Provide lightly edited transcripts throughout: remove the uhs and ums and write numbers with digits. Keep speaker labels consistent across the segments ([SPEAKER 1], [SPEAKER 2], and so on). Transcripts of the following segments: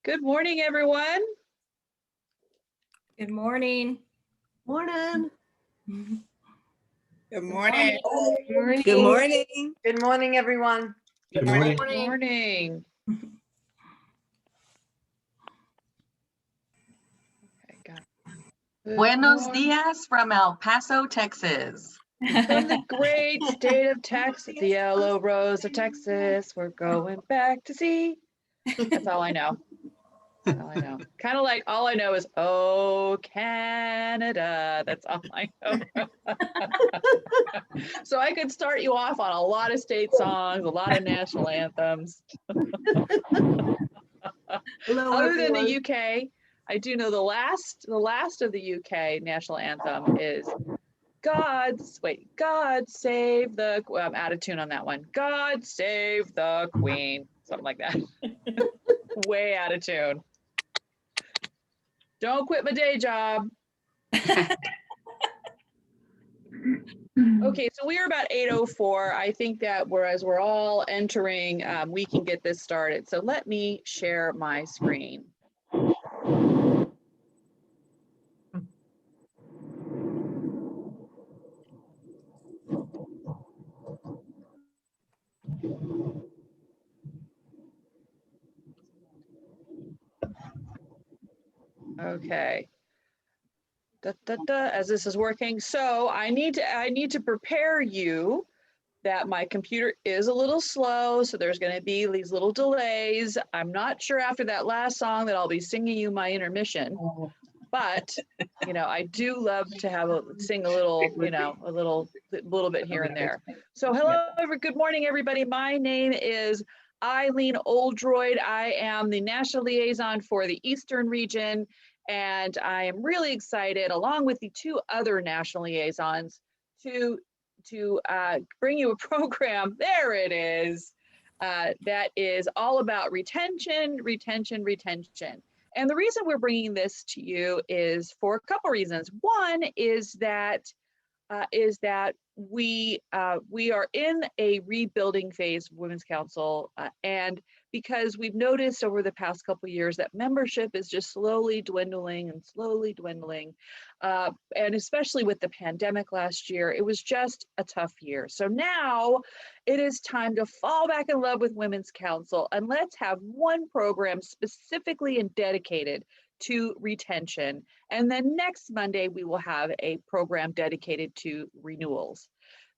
[SPEAKER 1] Good morning, everyone.
[SPEAKER 2] Good morning.
[SPEAKER 3] Morning.
[SPEAKER 4] Good morning.
[SPEAKER 3] Good morning.
[SPEAKER 5] Good morning, everyone.
[SPEAKER 6] Good morning.
[SPEAKER 1] Good morning. Okay, got it.
[SPEAKER 5] Buenos dias from El Paso, Texas.
[SPEAKER 1] From the great state of Texas, the yellow rose of Texas, we're going back to sea. That's all I know. That's all I know. Kind of like all I know is, oh, Canada. That's all I know. So I could start you off on a lot of state songs, a lot of national anthems.
[SPEAKER 3] Hello,
[SPEAKER 1] Other than
[SPEAKER 3] everyone.
[SPEAKER 1] the UK, I do know the last of the UK national anthem is God save the, I'm out of tune on that one. God save the Queen, something like that. Way out of tune. Don't quit my day job. Okay, so we are about 8:04. I think that as we're all entering, we can get this started. So let me share my screen. Okay. As this is working. So I need to prepare you that my computer is a little slow, so there's going to be these little delays. I'm not sure after that last song that I'll be singing you my intermission, but I do love to sing a little, a little bit here and there. So hello, good morning, everybody. My name is Eileen Oldroyd. I am the national liaison for the Eastern region, and I am really excited, along with the two other national liaisons, to bring you a program. There it is. That is all about retention. And the reason we're bringing this to you is for a couple reasons. One is that we are in a rebuilding phase of Women's Council, and because we've noticed over the past couple of years that membership is just slowly dwindling, and especially with the pandemic last year, it was just a tough year. So now it is time to fall back in love with Women's Council, and let's have one program specifically and dedicated to retention. And then next Monday, we will have a program dedicated to renewals.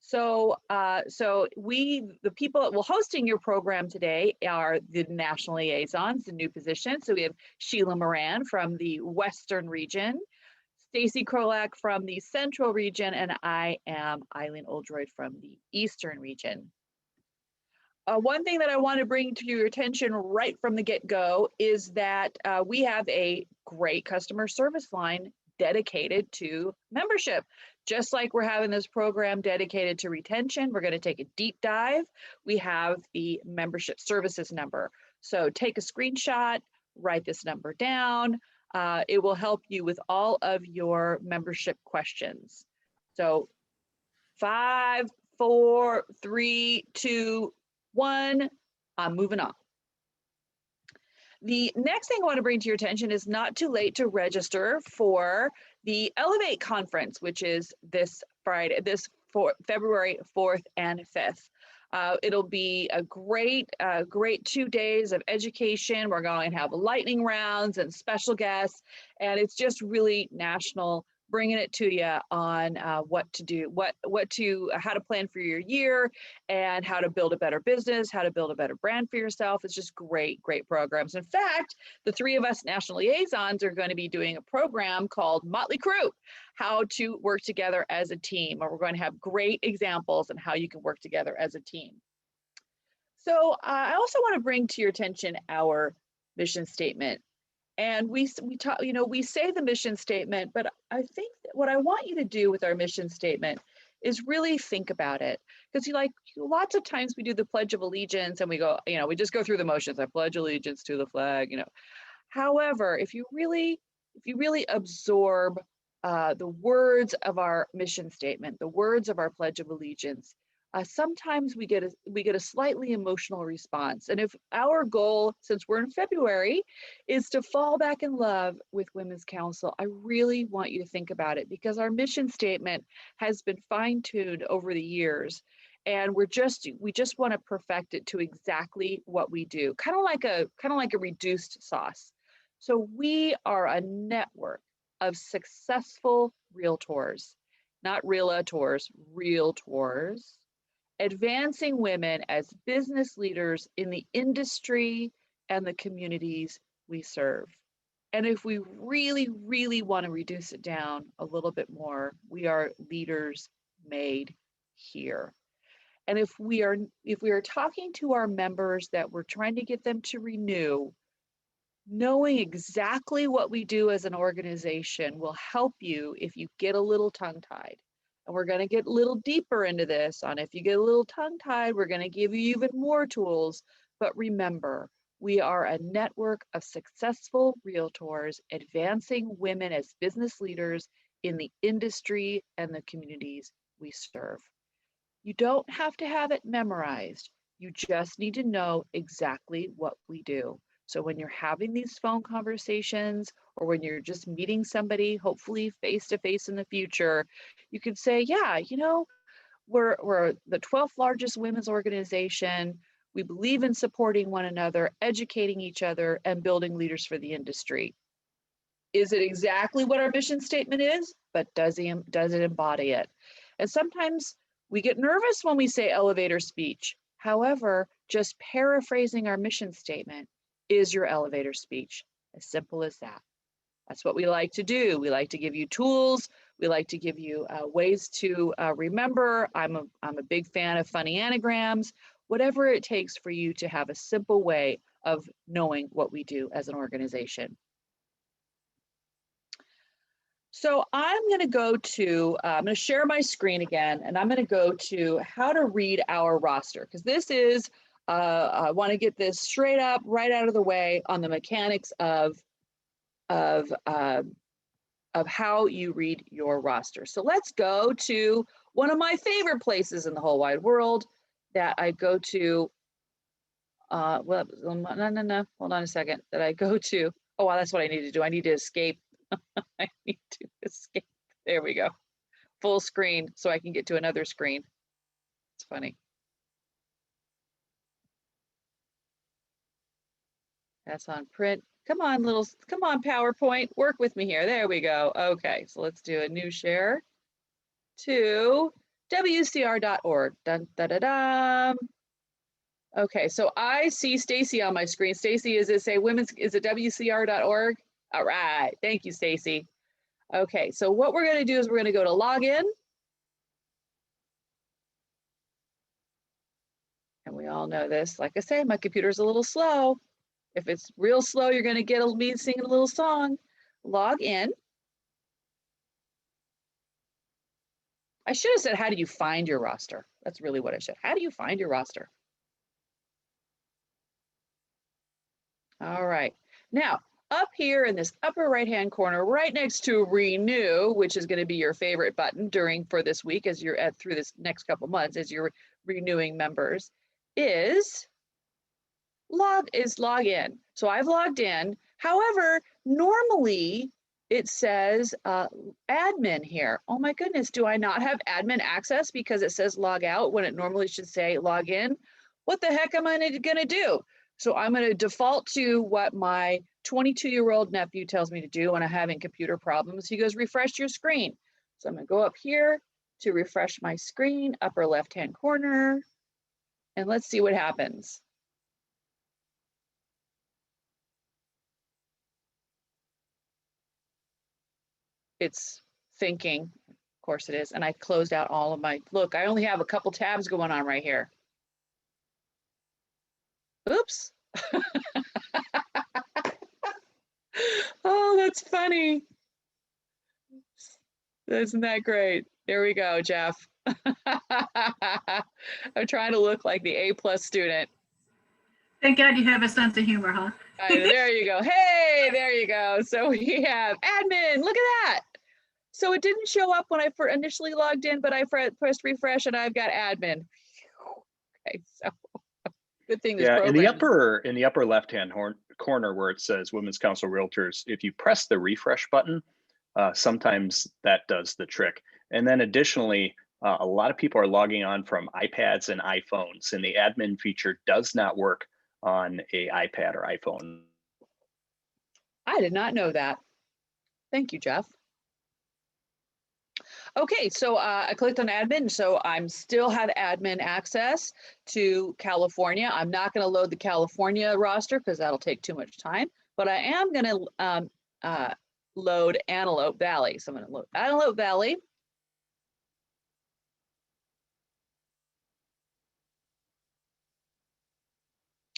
[SPEAKER 1] So, the people that will hosting your program today are the national liaisons, the new position. So we have Sheila Moran from the Western region, Stacy Krolak from the Central region, and I am Eileen Oldroyd from the Eastern region. One thing that I want to bring to your attention right from the get-go is that we have a great customer service line dedicated to membership. Just like we're having this program dedicated to retention, we're going to take a deep dive. We have the membership services number. So take a screenshot, write this number down. It will help you with all of your membership questions. So 5, 4, 3, 2, 1, I'm moving on. The next thing I want to bring to your attention is not too late to register for the Elevate conference, which is this Friday, February 4th and 5th. It'll be a great 2 days of education. We're going to have lightning rounds and special guests, and it's just really national, bringing it to you on what to do, how to plan for your year, and how to build a better business, how to build a better brand for yourself. It's just great programs. In fact, the three of us national liaisons are going to be doing a program called Motley Crew, how to work together as a team. And we're going to have great examples on how you can work together as a team. So I also want to bring to your attention our mission statement. And we talk, we say the mission statement, but I think that what I want you to do with our mission statement is really think about it. Because lots of times we do the Pledge of Allegiance and we go, we just go through the motions. I pledge allegiance to the flag, However, if you really absorb the words of our mission statement, the words of our Pledge of Allegiance, sometimes we get a slightly emotional response. And if our goal, since we're in February, is to fall back in love with Women's Council, I really want you to think about it, because our mission statement has been fine-tuned over the years, and we just want to perfect it to exactly what we do, kind of like a reduced sauce. So we are a network of successful realtors, not realtors, realtors, advancing women as business leaders in the industry and the communities we serve. And if we really, really want to reduce it down a little bit more, we are leaders made here. And if we are talking to our members that we're trying to get them to renew, knowing exactly what we do as an organization will help you if you get a little tongue-tied. And we're going to get a little deeper into this on if you get a little tongue-tied, we're going to give you even more tools. But remember, we are a network of successful realtors advancing women as business leaders in the industry and the communities we serve. You don't have to have it memorized. You just need to know exactly what we do. So when you're having these phone conversations, or when you're just meeting somebody, hopefully face to face in the future, you could say, yeah, we're the 12th largest women's organization. We believe in supporting one another, educating each other, and building leaders for the industry. Is it exactly what our mission statement is? But does it embody it? And sometimes we get nervous when we say elevator speech. However, just paraphrasing our mission statement is your elevator speech. As simple as that. That's what we like to do. We like to give you tools. We like to give you ways to remember. I'm a big fan of funny anagrams, whatever it takes for you to have a simple way of knowing what we do as an organization. So I'm going to share my screen again, and I'm going to go to how to read our roster, because this is, I want to get this straight up, right out of the way on the mechanics of how you read your roster. So let's go to one of my favorite places in the whole wide world that I go to. Well, no, hold on a second. That I go to. Oh, wow, that's what I need to do. I need to escape. I need to escape. There we go. Full screen so I can get to another screen. It's funny. That's on print. Come on, PowerPoint, work with me here. There we go. Okay, so let's do a new share to WCR.org. Dun, da, da, da. Okay, so I see Stacy on my screen. Stacy, is it WCR.org? All right, thank you, Stacy. Okay, so what we're going to do is we're going to go to login. And we all know this. Like I say, my computer's a little slow. If it's real slow, you're going to get me singing a little song. Log in. I should have said, how do you find your roster? That's really what I should. How do you find your roster? All right. Now, up here in this upper right-hand corner, right next to Renew, which is going to be your favorite button for this week as you're through this next couple months as you're renewing members, is log in. So I've logged in. However, normally it says admin here. Oh my goodness, do I not have admin access because it says log out when it normally should say log in? What the heck am I going to do? So I'm going to default to what my 22-year-old nephew tells me to do when I'm having computer problems. He goes, refresh your screen. So I'm going to go up here to refresh my screen, upper left-hand corner, and let's see what happens. It's thinking, of course it is, and I closed out all of my, look, I only have a couple tabs going on right here. Oops. Oh, that's funny. Isn't that great? There we go, Jeff. I'm trying to look like the A+ student.
[SPEAKER 2] Thank God you have a sense of humor, huh?
[SPEAKER 1] There you go. Hey, there you go. So we have admin. Look at that. So it didn't show up when I initially logged in, but I pressed refresh and I've got admin. Okay, so good thing this
[SPEAKER 4] Yeah,
[SPEAKER 1] program.
[SPEAKER 4] in the upper left-hand corner where it says Women's Council Realtors, if you press the refresh button, sometimes that does the trick. And then additionally, a lot of people are logging on from iPads and iPhones, and the admin feature does not work on a iPad or iPhone.
[SPEAKER 1] I did not know that. Thank you, Jeff. Okay, so I clicked on admin, so I'm still have admin access to California. I'm not going to load the California roster because that'll take too much time, but I am going to load Antelope Valley. So I'm going to load Antelope Valley.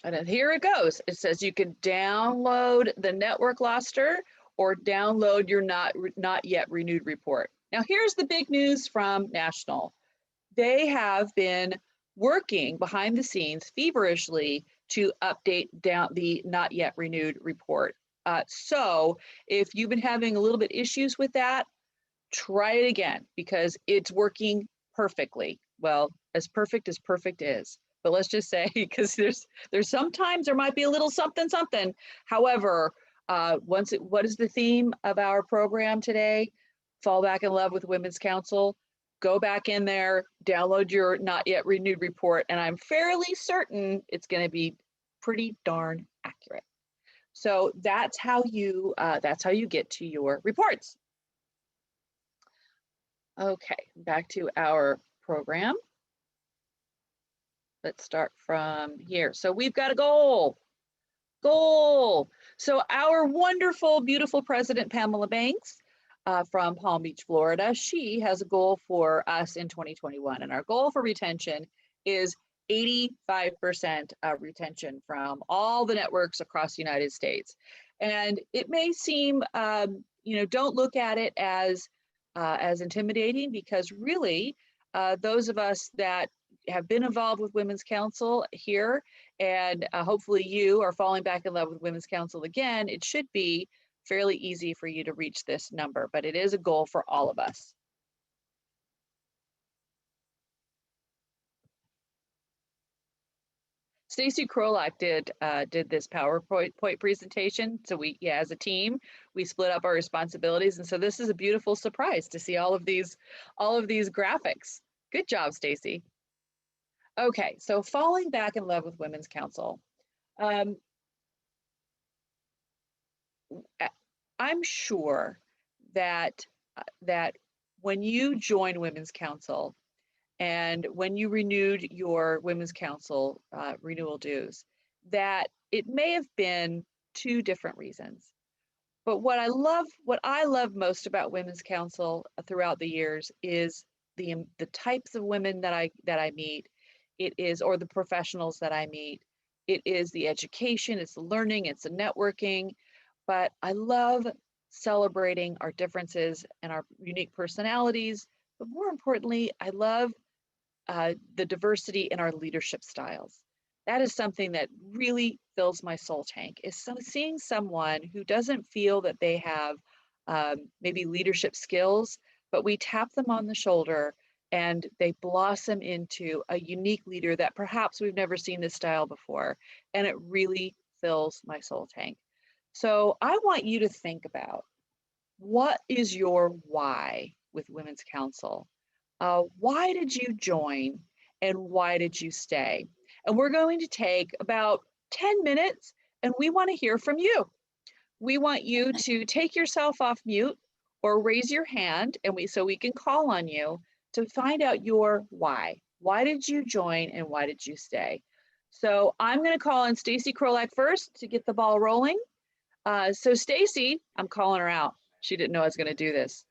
[SPEAKER 1] And then here it goes. It says you can download the network roster or download your not yet renewed report. Now here's the big news from National. They have been working behind the scenes feverishly to update down the not yet renewed report. So if you've been having a little bit issues with that, try it again because it's working perfectly. Well, as perfect is. But let's just say, because there's sometimes there might be a little something. However, what is the theme of our program today? Fall back in love with Women's Council. Go back in there, download your not yet renewed report, and I'm fairly certain it's going to be pretty darn accurate. So that's how you get to your reports. Okay, back to our program. Let's start from here. So we've got a goal. So our wonderful, beautiful President Pamela Banks from Palm Beach, Florida, she has a goal for us in 2021. And our goal for retention is 85% retention from all the networks across the United States. And it may seem, don't look at it as intimidating because really those of us that have been involved with Women's Council here and hopefully you are falling back in love with Women's Council again, it should be fairly easy for you to reach this number, but it is a goal for all of us. Stacy Krolak did this PowerPoint presentation. So as a team, we split up our responsibilities. And so this is a beautiful surprise to see all of these graphics. Good job, Stacy. Okay, so falling back in love with Women's Council. I'm sure that when you join Women's Council and when you renewed your Women's Council renewal dues, that it may have been two different reasons. But what I love most about Women's Council throughout the years is the types of women that I meet. It is, or the professionals that I meet. It is the education, it's the learning, it's the networking. But I love celebrating our differences and our unique personalities. But more importantly, I love the diversity in our leadership styles. That is something that really fills my soul tank, is seeing someone who doesn't feel that they have maybe leadership skills, but we tap them on the shoulder and they blossom into a unique leader that perhaps we've never seen this style before. And it really fills my soul tank. So I want you to think about, what is your why with Women's Council? Why did you join and why did you stay? And we're going to take about 10 minutes and we want to hear from you. We want you to take yourself off mute or raise your hand so we can call on you to find out your why. Why did you join and why did you stay? So I'm going to call on Stacy Krolak first to get the ball rolling. So Stacy, I'm calling her out. She didn't know I was going to do this.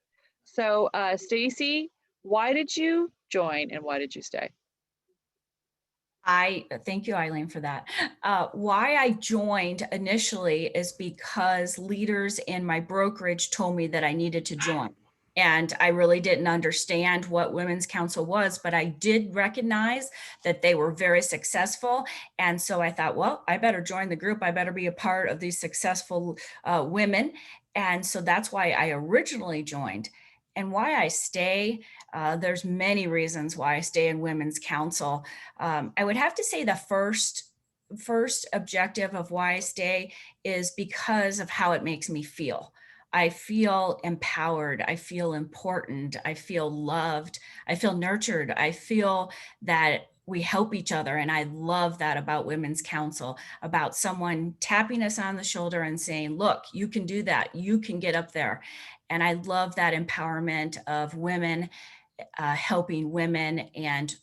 [SPEAKER 1] So Stacy, why did you join and why did you stay?
[SPEAKER 6] Thank you, Eileen, for that. Why I joined initially is because leaders in my brokerage told me that I needed to join. And I really didn't understand what Women's Council was, but I did recognize that they were very successful. And so I thought, well, I better join the group. I better be a part of these successful women. And so that's why I originally joined. and why I stay, there's many reasons why I stay in Women's Council. I would have to say the first objective of why I stay is because of how it makes me feel. I feel empowered. I feel important. I feel loved. I feel nurtured. I feel that we help each other. And I love that about Women's Council, about someone tapping us on the shoulder and saying, look, you can do that. You can get up there. And I love that empowerment of women helping women, and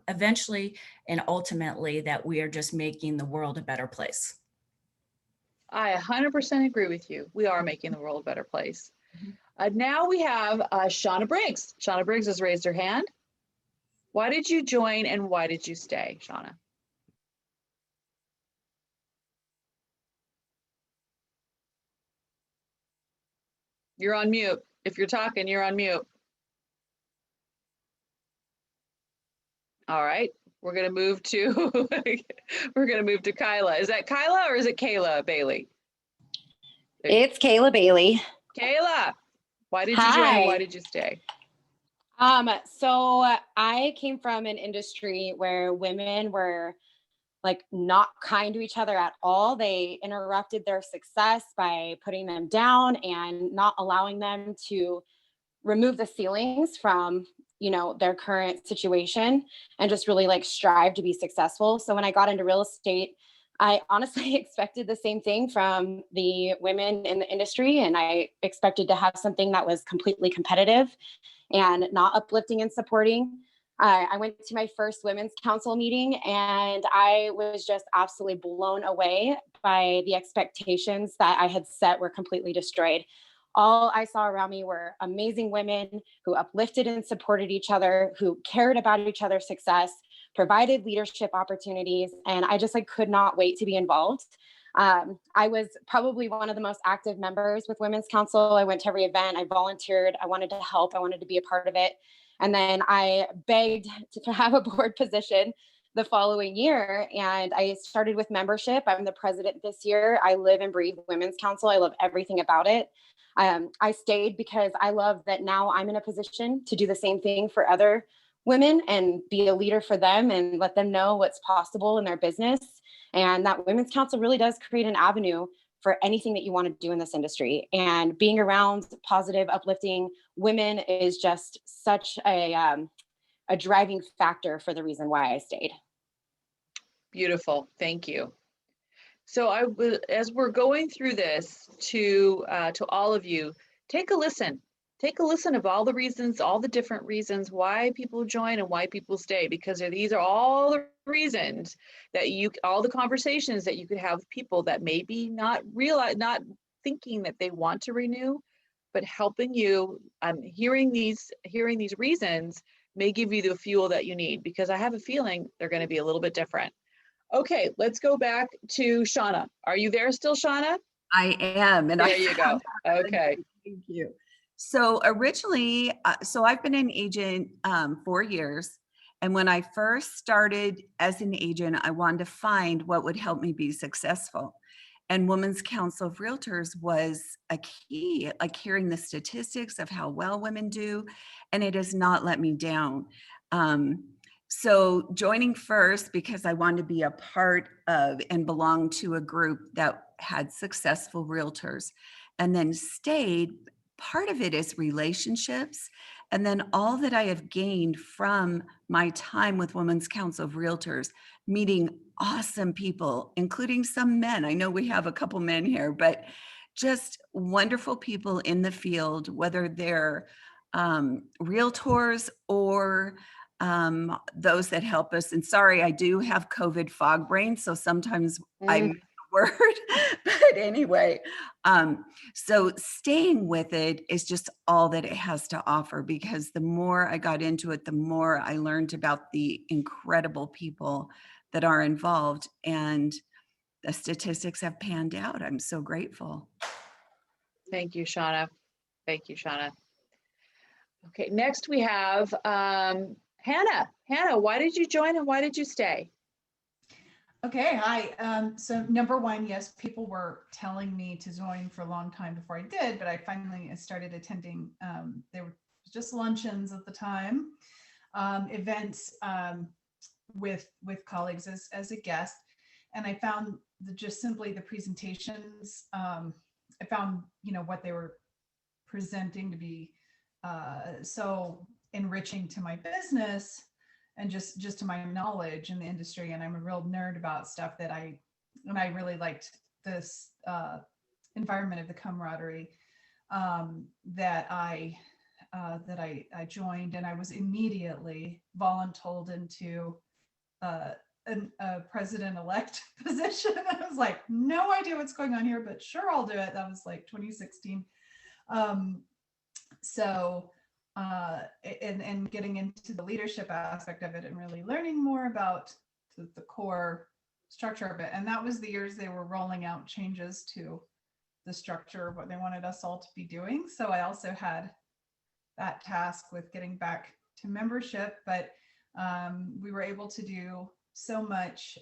[SPEAKER 6] eventually and ultimately that we are just making the world a better place.
[SPEAKER 1] I 100% agree with you. We are making the world a better place. Now we have Shauna Briggs. Shauna Briggs has raised her hand. Why did you join and why did you stay, Shauna? You're on mute. If you're talking, you're on mute. All right, we're gonna move to Kyla. Is that Kyla or is it Kayla Bailey?
[SPEAKER 7] It's Kayla Bailey.
[SPEAKER 1] Kayla, why did you join and why
[SPEAKER 7] Hi.
[SPEAKER 1] did you stay?
[SPEAKER 7] So I came from an industry where women were like not kind to each other at all. They interrupted their success by putting them down and not allowing them to remove the ceilings from, their current situation and just really like strive to be successful. So when I got into real estate, I honestly expected the same thing from the women in the industry. And I expected to have something that was completely competitive and not uplifting and supporting. I went to my first Women's Council meeting and I was just absolutely blown away by the expectations that I had set were completely destroyed. All I saw around me were amazing women who uplifted and supported each other, who cared about each other's success, provided leadership opportunities, and I just could not wait to be involved. I was probably one of the most active members with Women's Council. I went to every event, I volunteered, I wanted to help, I wanted to be a part of it. And then I begged to have a board position the following year. And I started with membership. I'm the president this year. I live and breathe Women's Council. I love everything about it. I stayed because I love that now I'm in a position to do the same thing for other women and be a leader for them and let them know what's possible in their business. And that Women's Council really does create an avenue for anything that you want to do in this industry. And being around positive, uplifting women is just such a driving factor for the reason why I stayed.
[SPEAKER 1] Beautiful, thank you. So as we're going through this to all of you, take a listen. Take a listen of all the reasons, all the different reasons why people join and why people stay, because these are all the reasons that all the conversations that you could have with people that maybe not thinking that they want to renew, but helping you. Hearing these reasons may give you the fuel that you need, because I have a feeling they're going to be a little bit different. Okay, let's go back to Shauna. Are you there still, Shauna?
[SPEAKER 3] I am. And
[SPEAKER 1] There you go. Okay.
[SPEAKER 3] Thank you. So originally, so I've been an agent 4 years. And when I first started as an agent, I wanted to find what would help me be successful. And Women's Council of Realtors was a key, like hearing the statistics of how well women do, and it has not let me down. So joining first because I wanted to be a part of and belong to a group that had successful realtors, and then stayed. Part of it is relationships. And then all that I have gained from my time with Women's Council of Realtors, meeting awesome people, including some men. I know we have a couple men here, but just wonderful people in the field, whether they're realtors or those that help us. And sorry, I do have COVID fog brain, so sometimes I miss the word, but anyway, so staying with it is just all that it has to offer, because the more I got into it, the more I learned about the incredible people that are involved, and the statistics have panned out. I'm so grateful.
[SPEAKER 1] Thank you, Shauna. Thank you, Shauna. Okay, next we have Hannah. Hannah, why did you join and why did you stay?
[SPEAKER 8] Okay, hi. So number one, yes, people were telling me to join for a long time before I did, but I finally started attending. There was just luncheons at the time, events with colleagues as a guest. And I found just simply the presentations, I found, what they were presenting to be so enriching to my business and just to my knowledge in the industry. And I'm a real nerd about stuff and I really liked this environment of the camaraderie that I joined, and I was immediately voluntold into a president-elect position. I was like, no idea what's going on here, but sure, I'll do it. That was like 2016. And getting into the leadership aspect of it and really learning more about the core structure of it. And that was the years they were rolling out changes to the structure of what they wanted us all to be doing. So I also had that task with getting back to membership, but we were able to do so much.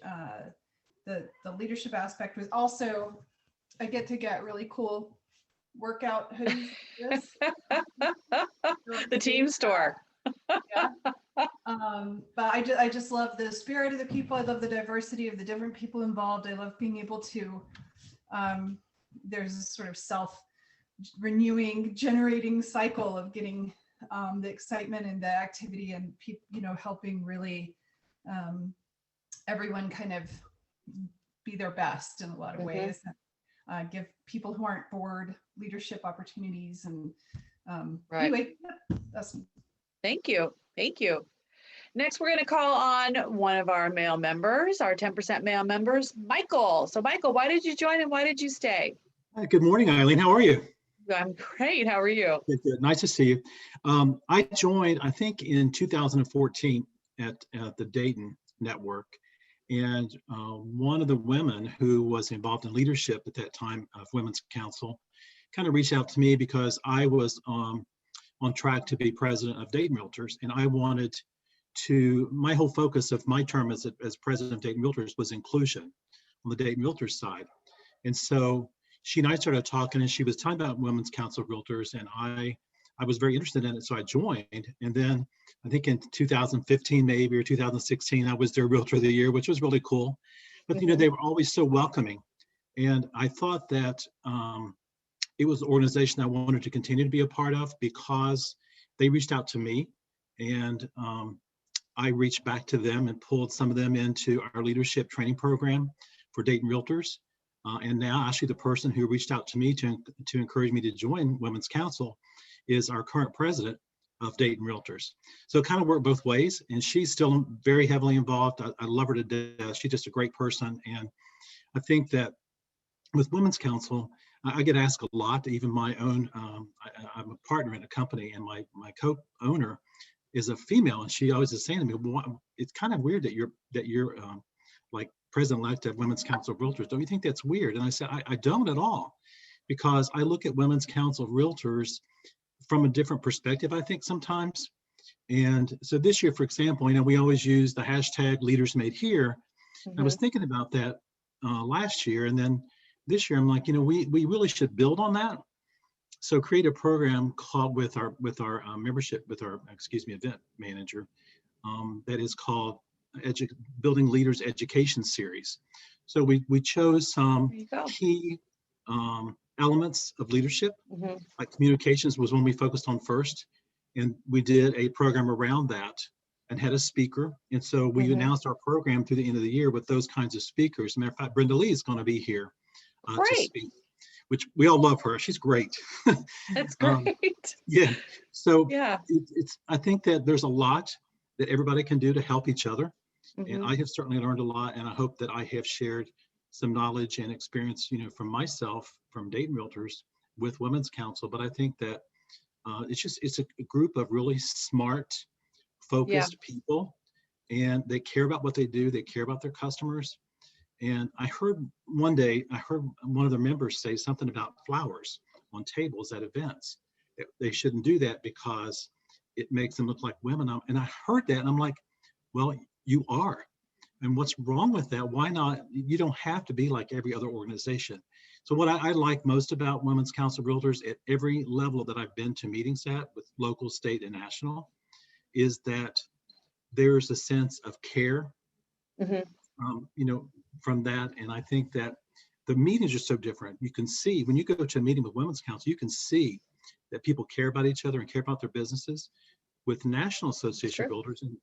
[SPEAKER 8] The leadership aspect was also, I get to get really cool workout hoodies.
[SPEAKER 1] The team store.
[SPEAKER 8] Yeah. But I just love the spirit of the people. I love the diversity of the different people involved. I love being able to, there's a sort of self-renewing, generating cycle of getting the excitement and the activity and helping really everyone kind of be their best in a lot of ways. Give people who aren't bored leadership opportunities and
[SPEAKER 1] Right.
[SPEAKER 8] Anyway, that's
[SPEAKER 1] Thank you. Thank you. Next, we're going to call on one of our male members, our 10% male members, Michael. So Michael, why did you join and why did you stay?
[SPEAKER 9] Hi, good morning, Eileen. How are you?
[SPEAKER 1] I'm great. How are you?
[SPEAKER 9] Good, good. Nice to see you. I joined, I think, in 2014 at the Dayton Network. And one of the women who was involved in leadership at that time of Women's Council kind of reached out to me because I was on track to be president of Dayton Realtors. And I wanted to, my whole focus of my term as president of Dayton Realtors was inclusion on the Dayton Realtors side. And so she and I started talking, and she was talking about Women's Council of Realtors, and I was very interested in it, so I joined. And then I think in 2015 maybe, or 2016, I was their Realtor of the Year, which was really cool. But they were always so welcoming, and I thought that it was an organization I wanted to continue to be a part of because they reached out to me, and I reached back to them and pulled some of them into our leadership training program for Dayton Realtors. And now actually the person who reached out to me to encourage me to join Women's Council is our current president of Dayton Realtors. So it kind of worked both ways, and she's still very heavily involved. I love her to death. She's just a great person. And I think that with Women's Council, I get asked a lot, even my own, I'm a partner in a company, and my co-owner is a female, and she always is saying to me, well, it's kind of weird that you're like president-elect of Women's Council of Realtors. Don't you think that's weird? And I said, I don't at all, because I look at Women's Council of Realtors from a different perspective, I think sometimes. And so this year, for example, we always use the hashtag Leaders Made Here. I was thinking about that last year, and then this year I'm like, we really should build on that. So create a program called with our membership, with our event manager, that is called Building Leaders Education Series. So we chose some key elements of leadership. Like communications was one we focused on first, and we did a program around that and had a speaker. And so we announced our program through the end of the year with those kinds of speakers. As a matter of fact, Brenda Lee is going to be here to speak, which we all love her. She's great.
[SPEAKER 1] That's great.
[SPEAKER 9] Yeah. So
[SPEAKER 1] yeah,
[SPEAKER 9] I think that there's a lot that everybody can do to help each other. And I have certainly learned a lot, and I hope that I have shared some knowledge and experience, from myself, from Dayton Realtors with Women's Council. But I think that it's a group of really smart, focused people, and they care about what they do. They care about their customers. And I heard one of their members say something about flowers on tables at events. They shouldn't do that because it makes them look like women. And I heard that, and I'm like, well, you are. And what's wrong with that? Why not? You don't have to be like every other organization. So what I like most about Women's Council of Realtors at every level that I've been to meetings at with local, state, and national is that there's a sense of care,
[SPEAKER 1] Mhm.
[SPEAKER 9] From that. And I think that the meetings are so different. You can see when you go to a meeting with Women's Council, you can see that people care about each other and care about their businesses. With National Association of
[SPEAKER 1] True.
[SPEAKER 9] Realtors and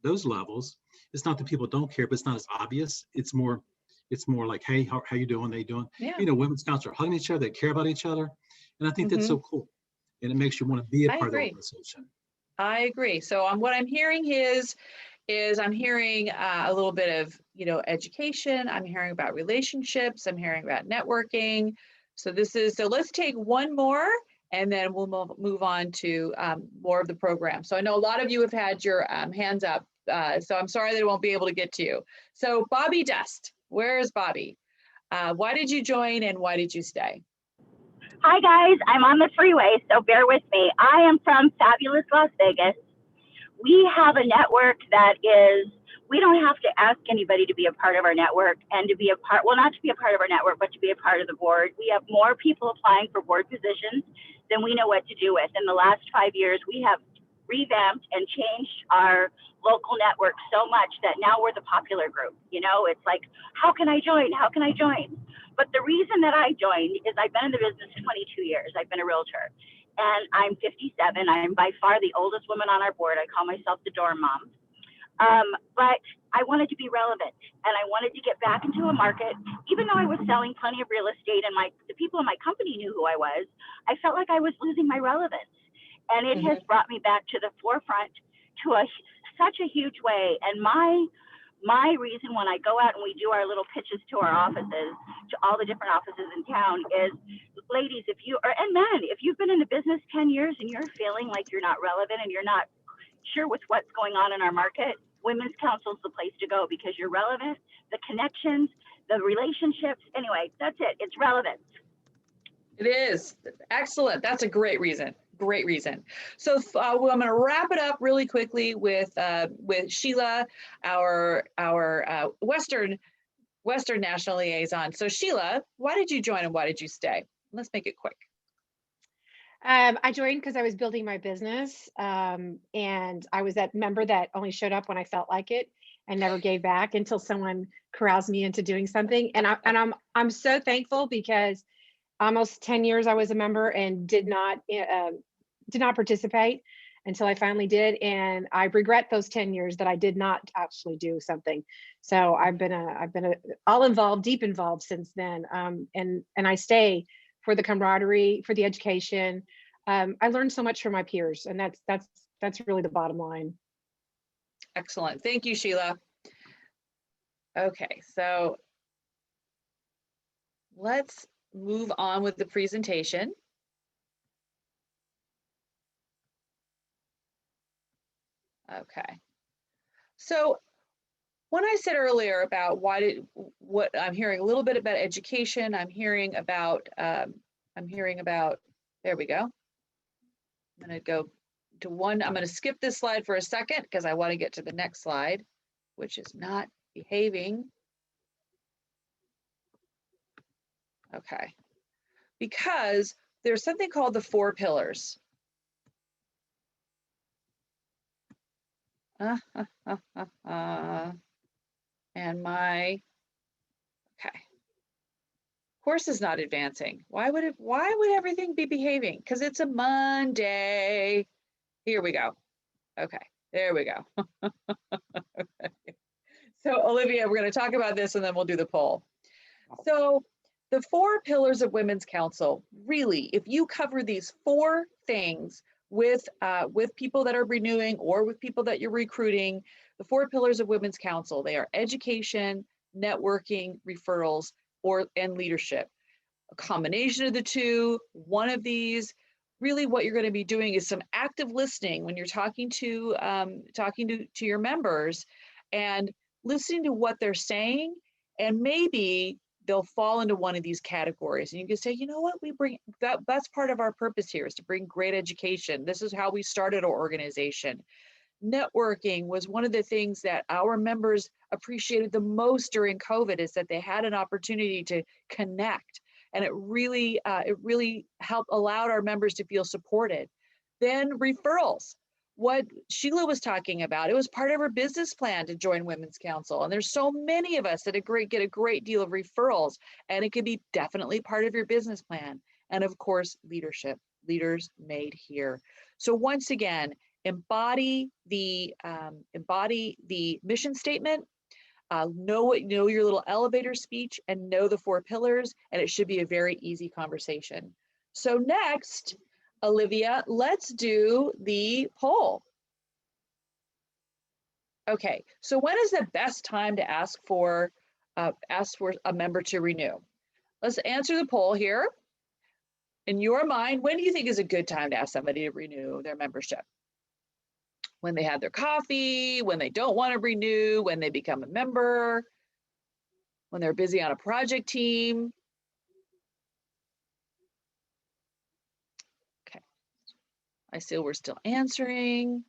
[SPEAKER 9] those levels, it's not that people don't care, but it's not as obvious. It's more like, hey, how you doing? They doing?
[SPEAKER 1] Yeah.
[SPEAKER 9] Women's Council are hugging each other, they care about each other. And I think that's so cool. And it makes you want to be a
[SPEAKER 1] I
[SPEAKER 9] part of the
[SPEAKER 1] agree.
[SPEAKER 9] organization.
[SPEAKER 1] I agree. So what I'm hearing is I'm hearing a little bit of, education. I'm hearing about relationships. I'm hearing about networking. So let's take one more and then we'll move on to more of the program. So I know a lot of you have had your hands up. So I'm sorry that I won't be able to get to you. So Bobby Dust, where is Bobby? Why did you join and why did you stay?
[SPEAKER 10] Hi guys, I'm on the freeway, so bear with me. I am from fabulous Las Vegas. We have a network that we don't have to ask anybody to be a part of our network and to be a part, well, not to be a part of our network, but to be a part of the board. We have more people applying for board positions than we know what to do with. In the last 5 years, we have revamped and changed our local network so much that now we're the popular group. It's like, how can I join? How can I join? But the reason that I joined is I've been in the business 22 years. I've been a realtor. And I'm 57. I'm by far the oldest woman on our board. I call myself the dorm mom. But I wanted to be relevant and I wanted to get back into a market. Even though I was selling plenty of real estate and the people in my company knew who I was, I felt like I was losing my relevance. And it has brought me back to the forefront to such a huge way. And my reason when I go out and we do our little pitches to our offices, to all the different offices in town is, ladies, and men, if you've been in the business 10 years and you're feeling like you're not relevant and you're not sure with what's going on in our market, Women's Council is the place to go because you're relevant, the connections, the relationships. Anyway, that's it. It's relevance.
[SPEAKER 1] It is. Excellent. That's a great reason. Great reason. So I'm going to wrap it up really quickly with Sheila, our Western National Liaison. So Sheila, why did you join and why did you stay? Let's make it quick.
[SPEAKER 11] I joined because I was building my business, and I was that member that only showed up when I felt like it and never gave back until someone corrals me into doing something. And I'm so thankful because almost 10 years I was a member and did not participate until I finally did, and I regret those 10 years that I did not actually do something. So I've been all involved, deep involved since then, and I stay for the camaraderie, for the education. I learned so much from my peers, and that's really the bottom line.
[SPEAKER 1] Excellent. Thank you, Sheila. Okay, so let's move on with the presentation. Okay. So when I said earlier about what I'm hearing a little bit about education, I'm hearing about, there we go. I'm going to go to one. I'm going to skip this slide for a second because I want to get to the next slide, which is not behaving. Okay. Because there's something called the 4 pillars. And okay. Course is not advancing. Why would everything be behaving? Because it's a Monday. Here we go. Okay, there we go. Okay. So Olivia, we're going to talk about this and then we'll do the poll. So the 4 pillars of Women's Council, really, if you cover these 4 things with people that are renewing or with people that you're recruiting, the 4 pillars of Women's Council, they are education, networking, referrals, and leadership. A combination of the 2, one of these, really what you're going to be doing is some active listening when you're talking to your members and listening to what they're saying, and maybe they'll fall into one of these categories. And you can say, you know what, that's part of our purpose here, is to bring great education. This is how we started our organization. Networking was one of the things that our members appreciated the most during COVID, is that they had an opportunity to connect And it really helped allowed our members to feel supported. Then referrals. What Sheila was talking about, it was part of her business plan to join Women's Council. And there's so many of us that get a great deal of referrals, and it could be definitely part of your business plan. And of course, leadership, leaders made here. So once again, embody the mission statement, know your little elevator speech, and know the 4 pillars, and it should be a very easy conversation. So next, Olivia, let's do the poll. Okay, so when is the best time to ask for a member to renew? Let's answer the poll here. In your mind, when do you think is a good time to ask somebody to renew their membership? When they have their coffee, when they don't want to renew, when they become a member, when they're busy on a project team? Okay, I see we're still answering.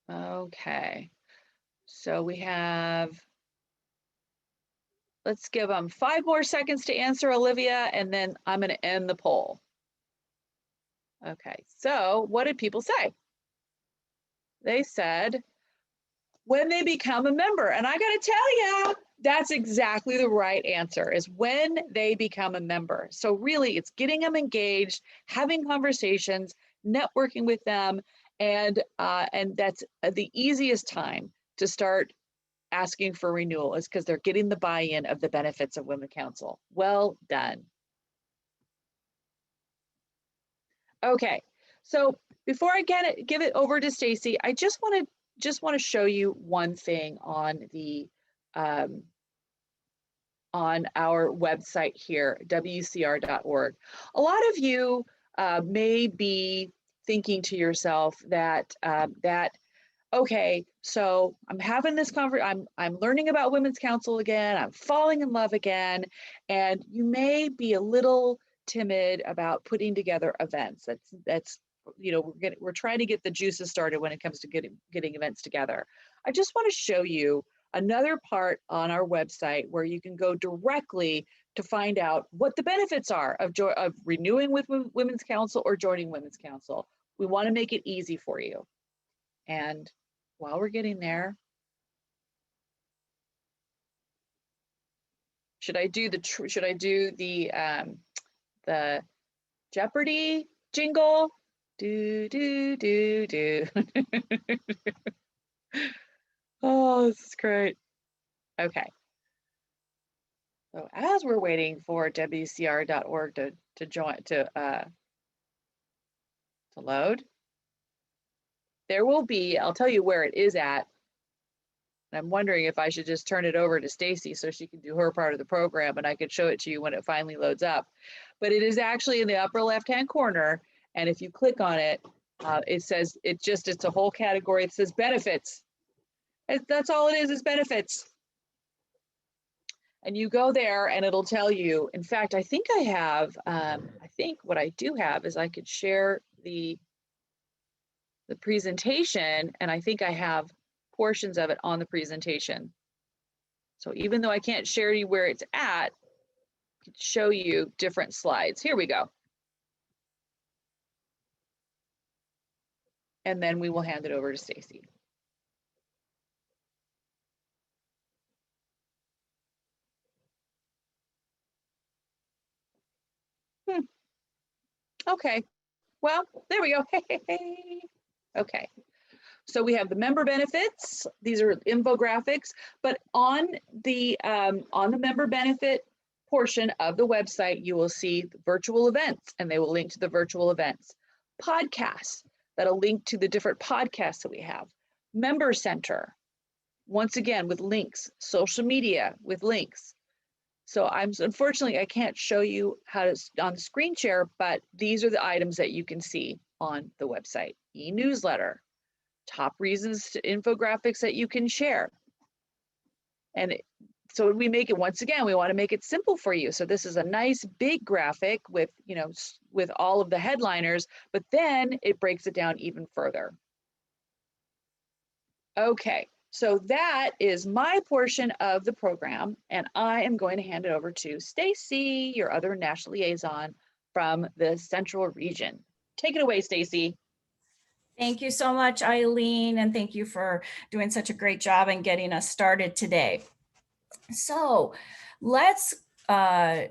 [SPEAKER 1] Okay, so we have, let's give them 5 more seconds to answer, Olivia, and then I'm going to end the poll. Okay, so what did people say? They said, when they become a member. And I got to tell you, that's exactly the right answer, is when they become a member. So really, it's getting them engaged, having conversations, networking with them, and that's the easiest time to start asking for renewal, is because they're getting the buy-in of the benefits of Women's Council. Well done. Okay, so before I give it over to Stacy, I just want to show you one thing on the on our website here, wcr.org. A lot of you may be thinking to yourself that okay, so I'm having this conversation, I'm learning about Women's Council again, I'm falling in love again, and you may be a little timid about putting together events. That's you know, we're trying to get the juices started when it comes to getting events together. I just want to show you another part on our website where you can go directly to find out what the benefits are of renewing with Women's Council or joining Women's Council. We want to make it easy for you. And while we're getting there, should I do the Jeopardy jingle? Do do do do. Oh, this is great. Okay. So as we're waiting for wcr.org to load, there will be, I'll tell you where it is at. I'm wondering if I should just turn it over to Stacy so she can do her part of the program and I could show it to you when it finally loads up. But it is actually in the upper left-hand corner. And if you click on it, it says, it's a whole category. It says benefits. That's all it is benefits. And you go there and it'll tell you, in fact, I think I have, I think what I do have is I could share the presentation, and I think I have portions of it on the presentation. So even though I can't share you where it's at, I can show you different slides. Here we go. And then we will hand it over to Stacy. Okay, well, there we go. Okay, so we have the member benefits. These are infographics, but on the member benefit portion of the website, you will see the virtual events, and they will link to the virtual events. Podcasts, that'll link to the different podcasts that we have. Member Center, once again with links. Social media with links. So unfortunately, I can't show you how to on the screen share, but these are the items that you can see on the website. E-newsletter, top reasons to infographics that you can share. And so we make it, once again, we want to make it simple for you. So this is a nice big graphic with, with all of the headliners, but then it breaks it down even further. Okay, so that is my portion of the program, and I am going to hand it over to Stacy, your other national liaison from the Central Region. Take it away, Stacy.
[SPEAKER 6] Thank you so much, Eileen, and thank you for doing such a great job and getting us started today. So let's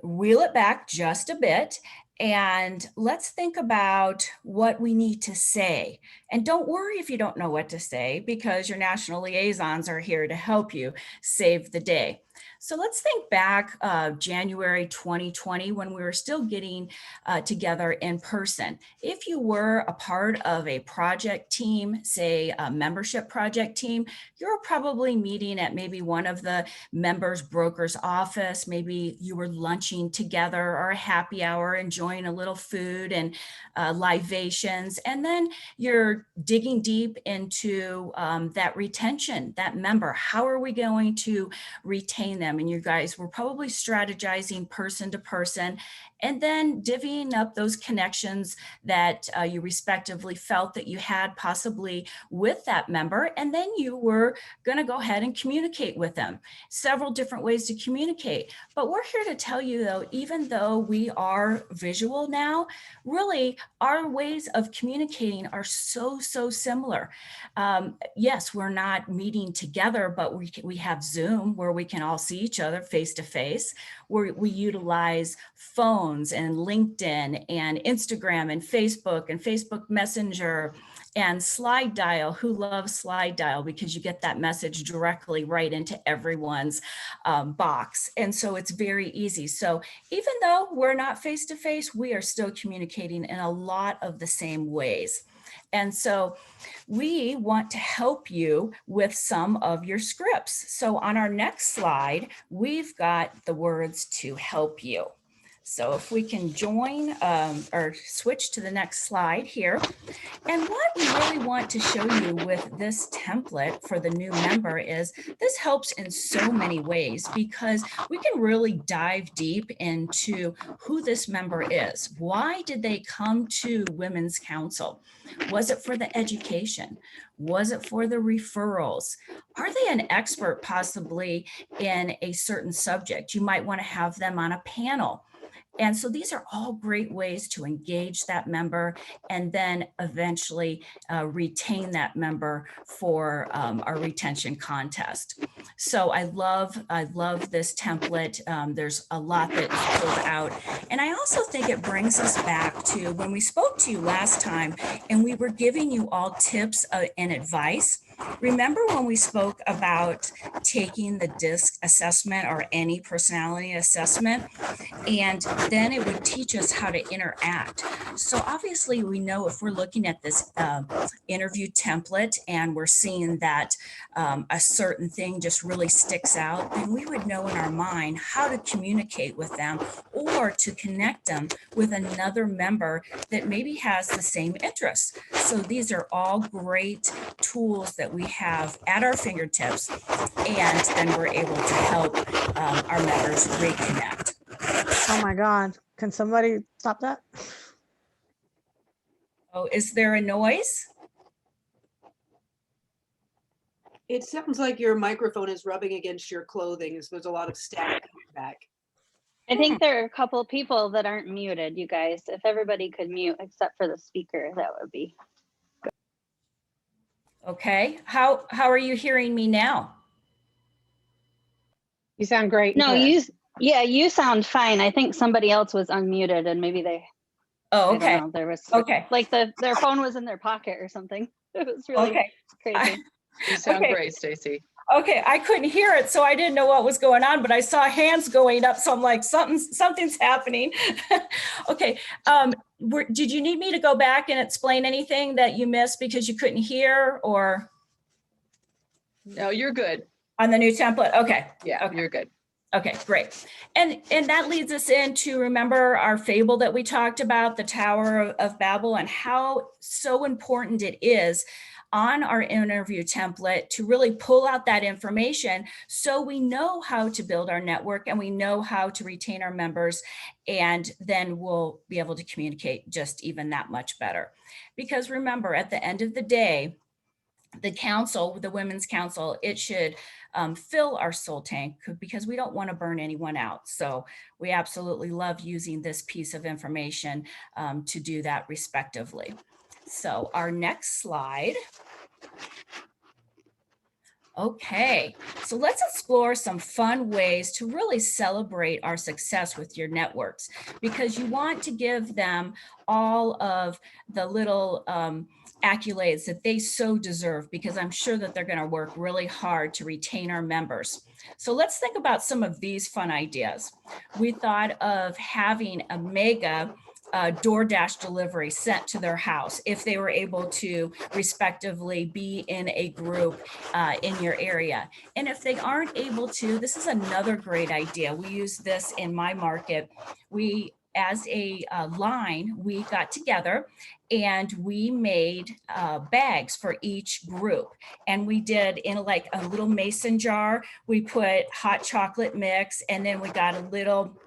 [SPEAKER 6] reel it back just a bit and let's think about what we need to say. And don't worry if you don't know what to say, because your national liaisons are here to help you save the day. So let's think back January 2020, when we were still getting together in person. If you were a part of a project team, say a membership project team, you're probably meeting at maybe one of the members' broker's office. Maybe you were lunching together or a happy hour, enjoying a little food and libations. And then you're digging deep into that retention, that member. How are we going to retain them? And you guys were probably strategizing person to person, and then divvying up those connections that you respectively felt that you had possibly with that member. And then you were going to go ahead and communicate with them. Several different ways to communicate. But we're here to tell you, though, even though we are visual now, really our ways of communicating are so similar. Yes, we're not meeting together, but we have Zoom where we can all see each other face to face, where we utilize phones and LinkedIn and Instagram and Facebook Messenger and Slide Dial. Who loves Slide Dial? Because you get that message directly right into everyone's box. And so it's very easy. So even though we're not face to face, we are still communicating in a lot of the same ways. And so we want to help you with some of your scripts. So on our next slide, we've got the words to help you. So if we can join or switch to the next slide here. And what we really want to show you with this template for the new member is this helps in so many ways, because we can really dive deep into who this member is. Why did they come to Women's Council? Was it for the education? Was it for the referrals? Are they an expert possibly in a certain subject? You might want to have them on a panel. And so these are all great ways to engage that member and then eventually retain that member for our retention contest. So I love this template. There's a lot that is pulled out. And I also think it brings us back to when we spoke to you last time and we were giving you all tips and advice. Remember when we spoke about taking the DISC assessment or any personality assessment, and then it would teach us how to interact. So obviously we know if we're looking at this interview template and we're seeing that a certain thing just really sticks out, then we would know in our mind how to communicate with them or to connect them with another member that maybe has the same interests. So these are all great tools that we have at our fingertips, and then we're able to help our members reconnect.
[SPEAKER 12] Oh my God, can somebody stop that?
[SPEAKER 6] Oh, is there a noise?
[SPEAKER 13] It sounds like your microphone is rubbing against your clothing, as there's a lot of static coming back.
[SPEAKER 14] I think there are a couple people that aren't muted, you guys. If everybody could mute except for the speaker, that would be good.
[SPEAKER 6] Okay, how are you hearing me now?
[SPEAKER 11] You sound great.
[SPEAKER 14] No, you sound fine. I think somebody else was unmuted and maybe they,
[SPEAKER 6] oh, okay.
[SPEAKER 14] I don't know, there was
[SPEAKER 6] okay.
[SPEAKER 14] Like their phone was in their pocket or something. It was really crazy.
[SPEAKER 5] You sound great, Stacy.
[SPEAKER 6] Okay, I couldn't hear it, so I didn't know what was going on, but I saw hands going up, so I'm like, something's happening. Okay, did you need me to go back and explain anything that you missed because you couldn't hear, or?
[SPEAKER 1] No, you're good.
[SPEAKER 6] On the new template, okay.
[SPEAKER 1] Yeah,
[SPEAKER 6] okay.
[SPEAKER 1] You're good.
[SPEAKER 6] Okay, great. And that leads us into, remember our fable that we talked about, the Tower of Babel, and how so important it is on our interview template to really pull out that information so we know how to build our network and we know how to retain our members, and then we'll be able to communicate just even that much better. Because remember, at the end of the day, the council, the Women's Council, it should fill our soul tank because we don't want to burn anyone out. So we absolutely love using this piece of information to do that respectively. So our next slide. Okay, so let's explore some fun ways to really celebrate our success with your networks, because you want to give them all of the little accolades that they so deserve, because I'm sure that they're going to work really hard to retain our members. So let's think about some of these fun ideas. We thought of having a mega DoorDash delivery sent to their house if they were able to respectively be in a group in your area. And if they aren't able to, this is another great idea. We use this in my market. We, as a line, we got together and we made bags for each group. And we did in like a little mason jar, we put hot chocolate mix, and then we got a little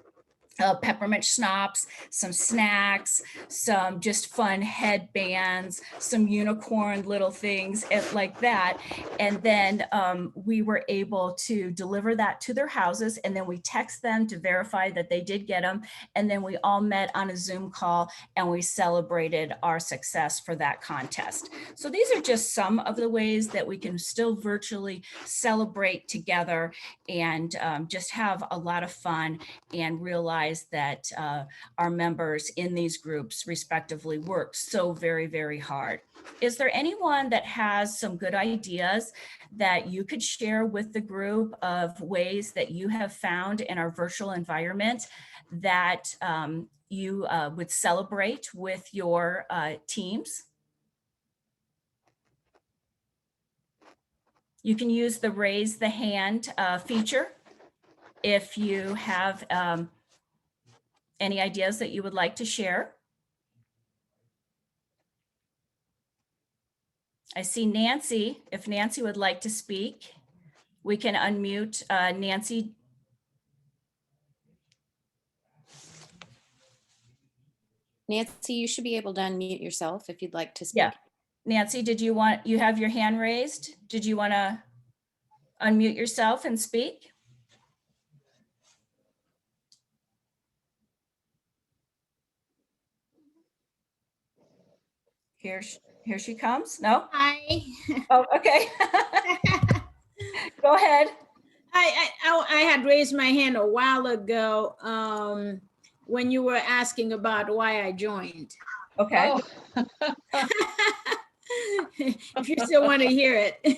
[SPEAKER 6] peppermint schnapps, some snacks, some just fun headbands, some unicorn little things like that. And then we were able to deliver that to their houses, and then we text them to verify that they did get them. And then we all met on a Zoom call and we celebrated our success for that contest. So these are just some of the ways that we can still virtually celebrate together and just have a lot of fun and realize that our members in these groups respectively work so very, very hard. Is there anyone that has some good ideas that you could share with the group of ways that you have found in our virtual environment that you would celebrate with your teams? You can use the raise the hand feature if you have any ideas that you would like to share. I see Nancy. If Nancy would like to speak, we can unmute Nancy.
[SPEAKER 15] Nancy, you should be able to unmute yourself if you'd like to speak.
[SPEAKER 6] Yeah. Nancy, you have your hand raised? Did you want to unmute yourself and speak? Here she comes. No?
[SPEAKER 16] Hi.
[SPEAKER 6] Oh, okay. Go ahead.
[SPEAKER 16] I had raised my hand a while ago when you were asking about why I joined.
[SPEAKER 6] Okay.
[SPEAKER 16] Oh. If you still want to hear it.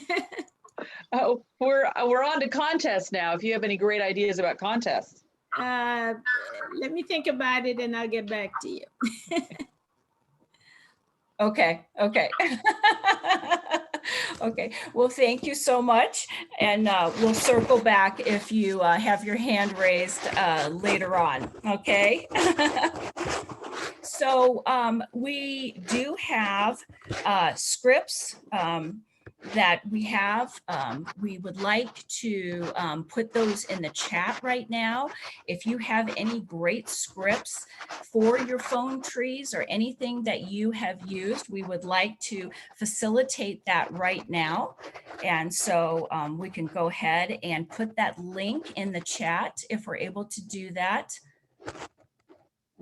[SPEAKER 1] Oh, we're on to contests now. If you have any great ideas about contests.
[SPEAKER 16] Let me think about it and I'll get back to you.
[SPEAKER 6] Okay. Okay. Okay. Well, thank you so much. And we'll circle back if you have your hand raised later on. Okay. So we do have scripts that we have. We would like to put those in the chat right now. If you have any great scripts for your phone trees or anything that you have used, we would like to facilitate that right now. And so we can go ahead and put that link in the chat if we're able to do that.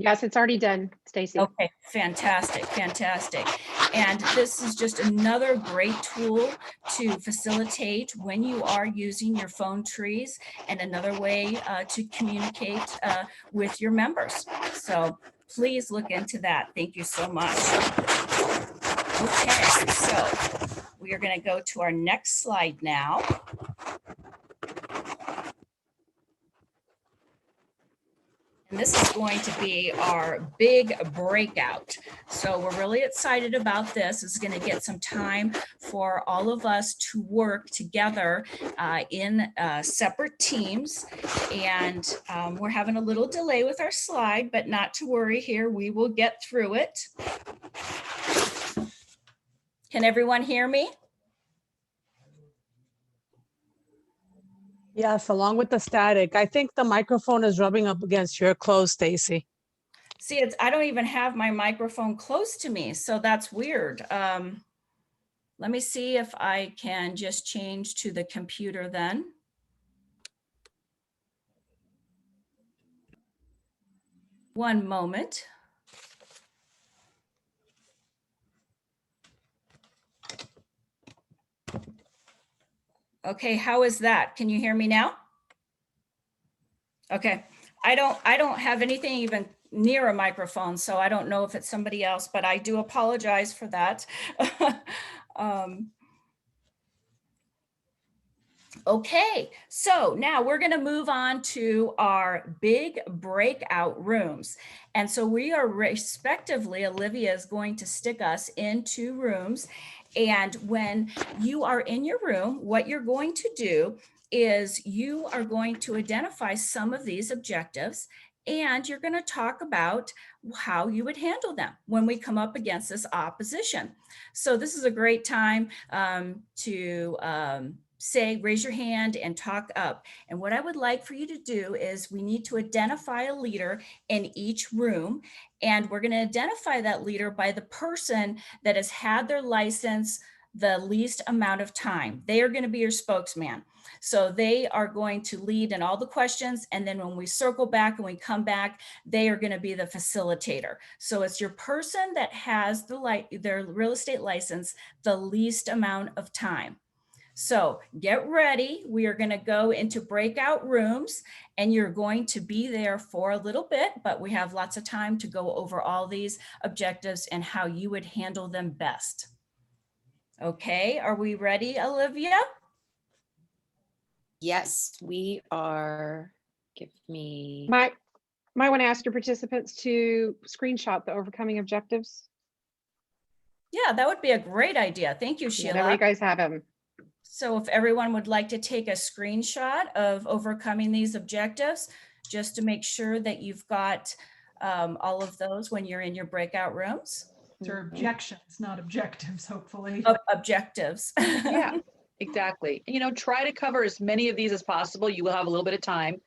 [SPEAKER 11] Yes, it's already done, Stacy.
[SPEAKER 6] Okay, fantastic, fantastic. And this is just another great tool to facilitate when you are using your phone trees and another way to communicate with your members. So please look into that. Thank you so much. Okay, so we are going to go to our next slide now. And this is going to be our big breakout. So we're really excited about this. It's going to get some time for all of us to work together in separate teams. And we're having a little delay with our slide, but not to worry here. We will get through it. Can everyone hear me?
[SPEAKER 12] Yes, along with the static. I think the microphone is rubbing up against your clothes, Stacy.
[SPEAKER 6] See, I don't even have my microphone close to me, so that's weird. Let me see if I can just change to the computer then. One moment. Okay, how is that? Can you hear me now? Okay, I don't have anything even near a microphone, so I don't know if it's somebody else, but I do apologize for that. Okay, so now we're going to move on to our big breakout rooms. And so we are respectively, Olivia is going to stick us in 2 rooms. And when you are in your room, what you're going to do is you are going to identify some of these objectives, and you're going to talk about how you would handle them when we come up against this opposition. So this is a great time to say, raise your hand and talk up. And what I would like for you to do is we need to identify a leader in each room. And we're going to identify that leader by the person that has had their license the least amount of time. They are going to be your spokesman. So they are going to lead in all the questions. And then when we circle back and we come back, they are going to be the facilitator. So it's your person that has their real estate license the least amount of time. So get ready. We are going to go into breakout rooms, and you're going to be there for a little bit, but we have lots of time to go over all these objectives and how you would handle them best. Okay, are we ready, Olivia?
[SPEAKER 15] Yes, we are. Give me.
[SPEAKER 11] Might want to ask your participants to screenshot the overcoming objectives.
[SPEAKER 6] Yeah, that would be a great idea. Thank you,
[SPEAKER 11] Yeah,
[SPEAKER 6] Sheila.
[SPEAKER 11] that way you guys have them.
[SPEAKER 6] So if everyone would like to take a screenshot of overcoming these objectives, just to make sure that you've got all of those when you're in your breakout rooms.
[SPEAKER 8] They're objections, not objectives, hopefully.
[SPEAKER 6] Objectives.
[SPEAKER 1] Yeah, exactly. You know, try to cover as many of these as possible. You will have a little bit of time,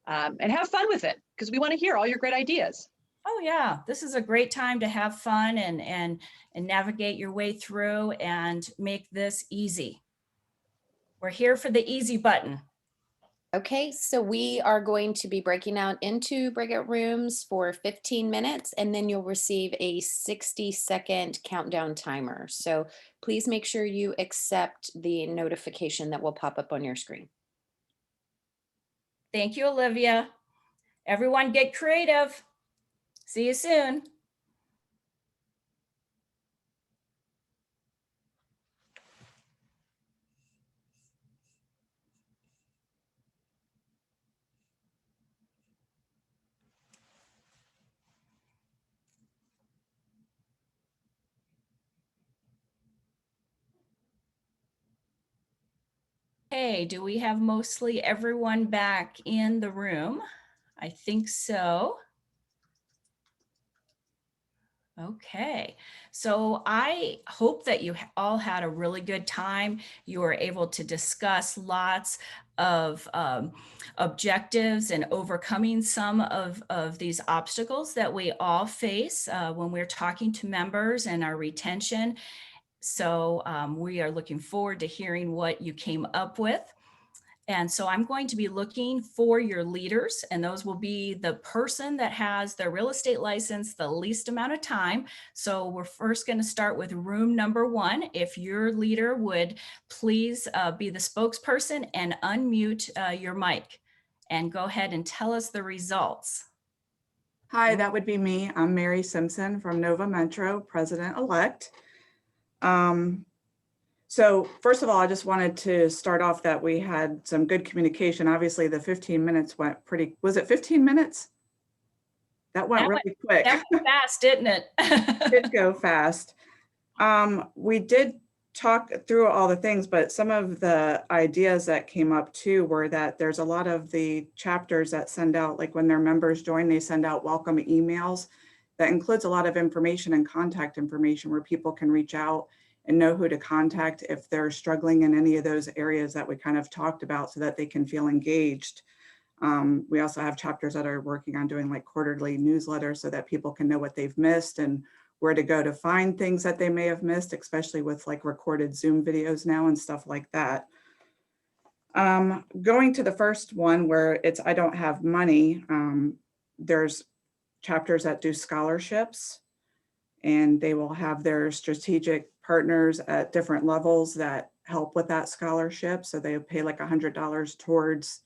[SPEAKER 1] and have fun with it, because we want to hear all your great ideas.
[SPEAKER 6] Oh yeah, this is a great time to have fun and navigate your way through and make this easy. We're here for the easy button.
[SPEAKER 15] Okay, so we are going to be breaking out into breakout rooms for 15 minutes, and then you'll receive a 60-second countdown timer. So please make sure you accept the notification that will pop up on your screen.
[SPEAKER 6] Thank you, Olivia. Everyone get creative. See you soon. Hey, do we have mostly everyone back in the room? I think so. Okay, so I hope that you all had a really good time. You were able to discuss lots of objectives and overcoming some of these obstacles that we all face when we're talking to members and our retention. So we are looking forward to hearing what you came up with. And so I'm going to be looking for your leaders, and those will be the person that has their real estate license the least amount of time. So we're first going to start with room number 1. If your leader would please be the spokesperson and unmute your mic and go ahead and tell us the results.
[SPEAKER 17] Hi, that would be me. I'm Mary Simpson from Nova Metro, President-elect. So first of all, I just wanted to start off that we had some good communication. Obviously, the 15 minutes went pretty, was it 15 minutes? That went really quick.
[SPEAKER 6] That went fast, didn't it?
[SPEAKER 17] It did go fast. We did talk through all the things, but some of the ideas that came up too were that there's a lot of the chapters that send out, like when their members join, they send out welcome emails that includes a lot of information and contact information where people can reach out and know who to contact if they're struggling in any of those areas that we kind of talked about, so that they can feel engaged. We also have chapters that are working on doing like quarterly newsletters so that people can know what they've missed and where to go to find things that they may have missed, especially with like recorded Zoom videos now and stuff like that. Going to the first one where it's I don't have money, there's chapters that do scholarships, and they will have their strategic partners at different levels that help with that scholarship. So they pay like $100 towards,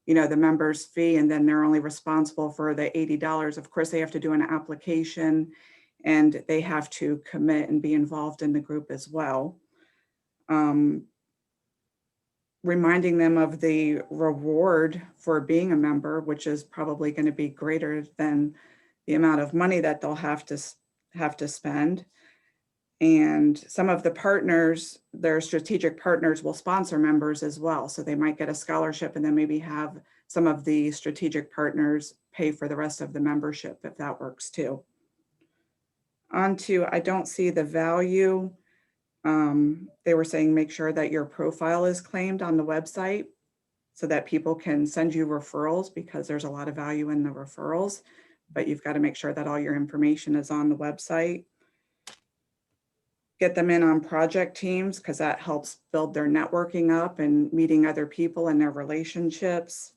[SPEAKER 17] you know, the member's fee, and then they're only responsible for the $80. Of course, they have to do an application and they have to commit and be involved in the group as well. Reminding them of the reward for being a member, which is probably going to be greater than the amount of money that they'll have to spend. And some of the partners, their strategic partners, will sponsor members as well. So they might get a scholarship and then maybe have some of the strategic partners pay for the rest of the membership, if that works too. On to, I don't see the value. They were saying make sure that your profile is claimed on the website so that people can send you referrals, because there's a lot of value in the referrals, but you've got to make sure that all your information is on the website. Get them in on project teams, because that helps build their networking up and meeting other people and their relationships.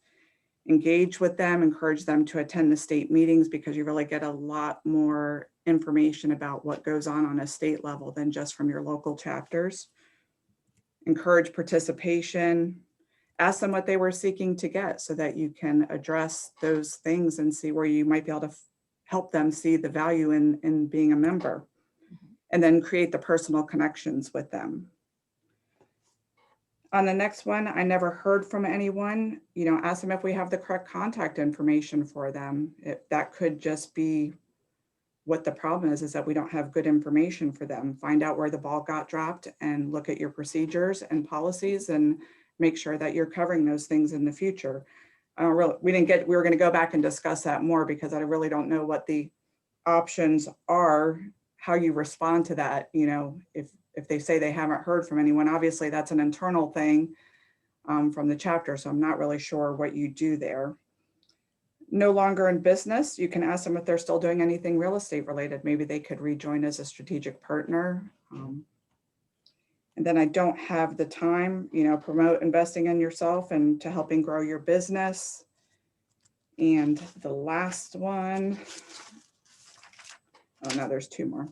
[SPEAKER 17] Engage with them, encourage them to attend the state meetings, because you really get a lot more information about what goes on a state level than just from your local chapters. Encourage participation. Ask them what they were seeking to get so that you can address those things and see where you might be able to help them see the value in being a member. And then create the personal connections with them. On the next one, I never heard from anyone. You know, ask them if we have the correct contact information for them. That could just be what the problem is that we don't have good information for them. Find out where the ball got dropped and look at your procedures and policies and make sure that you're covering those things in the future. We were going to go back and discuss that more, because I really don't know what the options are, how you respond to that. You know, if they say they haven't heard from anyone, obviously that's an internal thing from the chapter. So I'm not really sure what you do there. No longer in business, you can ask them if they're still doing anything real estate related. Maybe they could rejoin as a strategic partner. And then I don't have the time, you know, promote investing in yourself and to helping grow your business. And the last one, oh no, there's two more.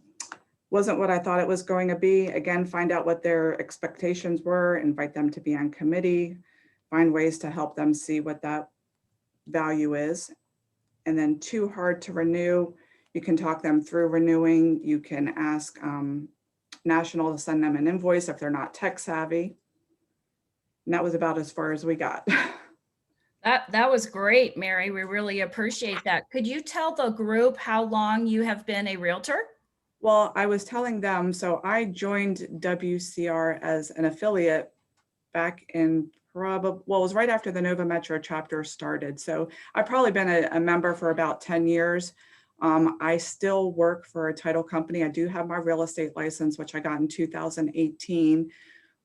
[SPEAKER 17] Wasn't what I thought it was going to be. Again, find out what their expectations were, invite them to be on committee, find ways to help them see what that value is. And then too hard to renew, you can talk them through renewing. You can ask National to send them an invoice if they're not tech savvy. And that was about as far as we got.
[SPEAKER 6] That was great, Mary. We really appreciate that. Could you tell the group how long you have been a realtor?
[SPEAKER 17] Well, I was telling them, so I joined WCR as an affiliate back in it was right after the Nova Metro chapter started. So I've probably been a member for about 10 years. I still work for a title company. I do have my real estate license, which I got in 2018,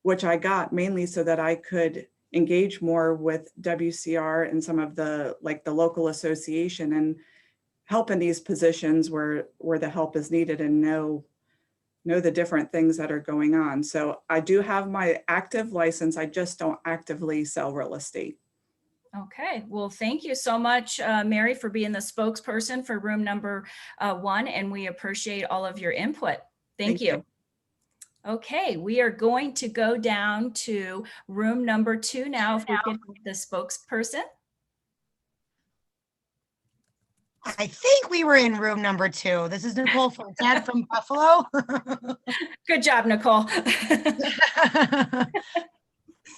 [SPEAKER 17] which I got mainly so that I could engage more with WCR and some of the local association and help in these positions where the help is needed and know the different things that are going on. So I do have my active license. I just don't actively sell real estate.
[SPEAKER 6] Okay, well, thank you so much, Mary, for being the spokesperson for room number 1, and we appreciate all of your input. Thank you. Okay, we are going to go down to room number 2 now, if we could get the spokesperson.
[SPEAKER 18] I think we were in room number 2. This is Nicole Fontaine from Buffalo.
[SPEAKER 6] Good job, Nicole.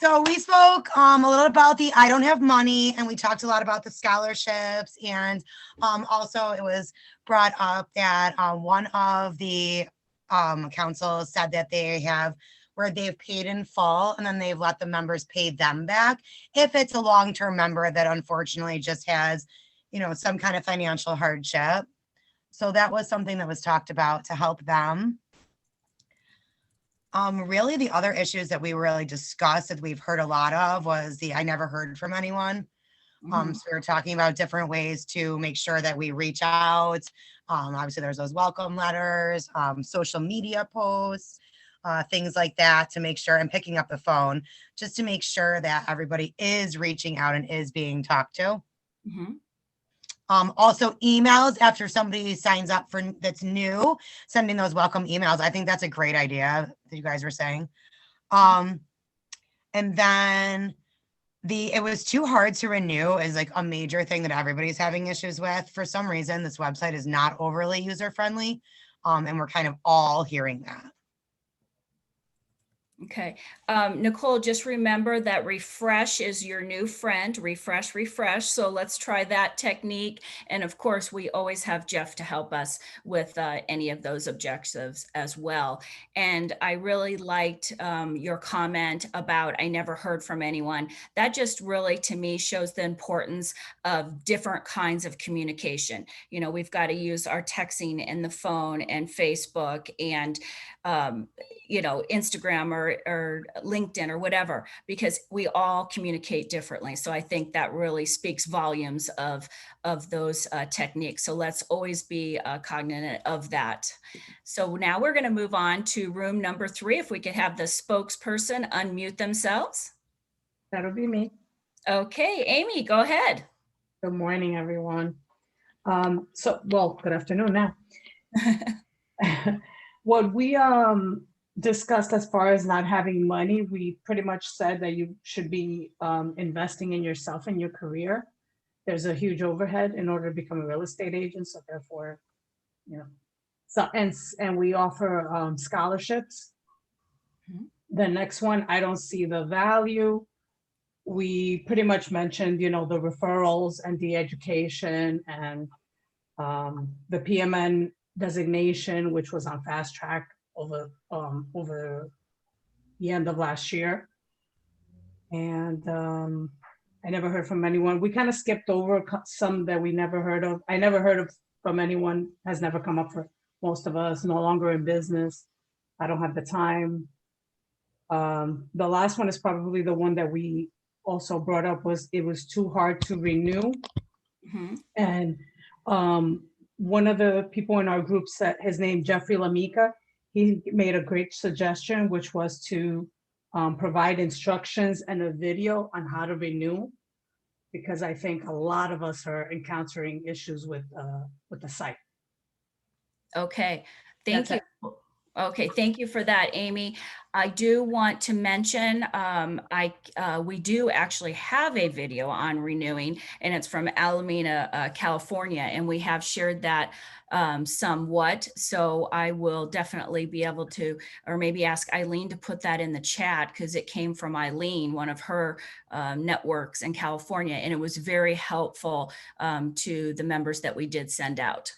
[SPEAKER 18] So we spoke a little about the I don't have money, and we talked a lot about the scholarships, and also it was brought up that one of the councils said that they have where they've paid in full and then they've let the members pay them back if it's a long-term member that unfortunately just has, you know, some kind of financial hardship. So that was something that was talked about to help them. Really the other issues that we really discussed that we've heard a lot of was the I never heard from anyone. So we were talking about different ways to make sure that we reach out Obviously, there's those welcome letters, social media posts, things like that to make sure, and picking up the phone just to make sure that everybody is reaching out and is being talked to. Also emails after somebody signs up for that's new, sending those welcome emails. I think that's a great idea that you guys were saying. And then it was too hard to renew is like a major thing that everybody's having issues with. For some reason, this website is not overly user friendly. And we're kind of all hearing that.
[SPEAKER 6] Okay. Nicole, just remember that refresh is your new friend. Refresh, refresh. So let's try that technique. And of course, we always have Jeff to help us with any of those objectives as well. And I really liked your comment about I never heard from anyone. That just really, to me, shows the importance of different kinds of communication. You know, we've got to use our texting and the phone and Facebook and you know, Instagram or LinkedIn or whatever, because we all communicate differently. So I think that really speaks volumes of those techniques. So let's always be cognizant of that. So now we're going to move on to room number 3. If we could have the spokesperson unmute themselves.
[SPEAKER 19] That'll be me.
[SPEAKER 6] Okay, Amy, go ahead.
[SPEAKER 19] Good morning, everyone. Well, good afternoon now. What we discussed as far as not having money, we pretty much said that you should be investing in yourself and your career. There's a huge overhead in order to become a real estate agent. So therefore, you know, so and we offer scholarships. The next one, I don't see the value. We pretty much mentioned, you know, the referrals and the education and the PMN designation, which was on fast track over the end of last year. And I never heard from anyone. We kind of skipped over some that we never heard of. I never heard of from anyone, has never come up for most of us, no longer in business. I don't have the time. The last one is probably the one that we also brought up, was it was too hard to renew. And one of the people in our group said, his name, Jeffrey Lamika, he made a great suggestion, which was to provide instructions and a video on how to renew, because I think a lot of us are encountering issues with the site.
[SPEAKER 6] Okay, thank you. Okay, thank you for that, Amy. I do want to mention, we do actually have a video on renewing, and it's from Alameda, California, and we have shared that somewhat. So I will definitely be able to, or maybe ask Eileen to put that in the chat, because it came from Eileen, one of her networks in California, and it was very helpful to the members that we did send out.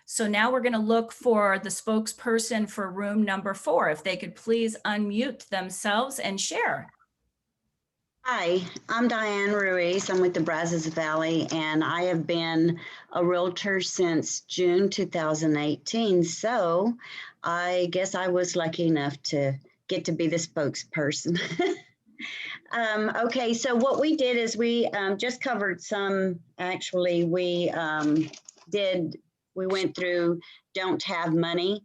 [SPEAKER 6] So now we're going to look for the spokesperson for room number 4. If they could please unmute themselves and share.
[SPEAKER 20] Hi, I'm Diane Ruiz. I'm with the Brazos Valley, and I have been a realtor since June 2018. So I guess I was lucky enough to get to be the spokesperson. Okay, so what we did is we just covered some, actually, we went through don't have money.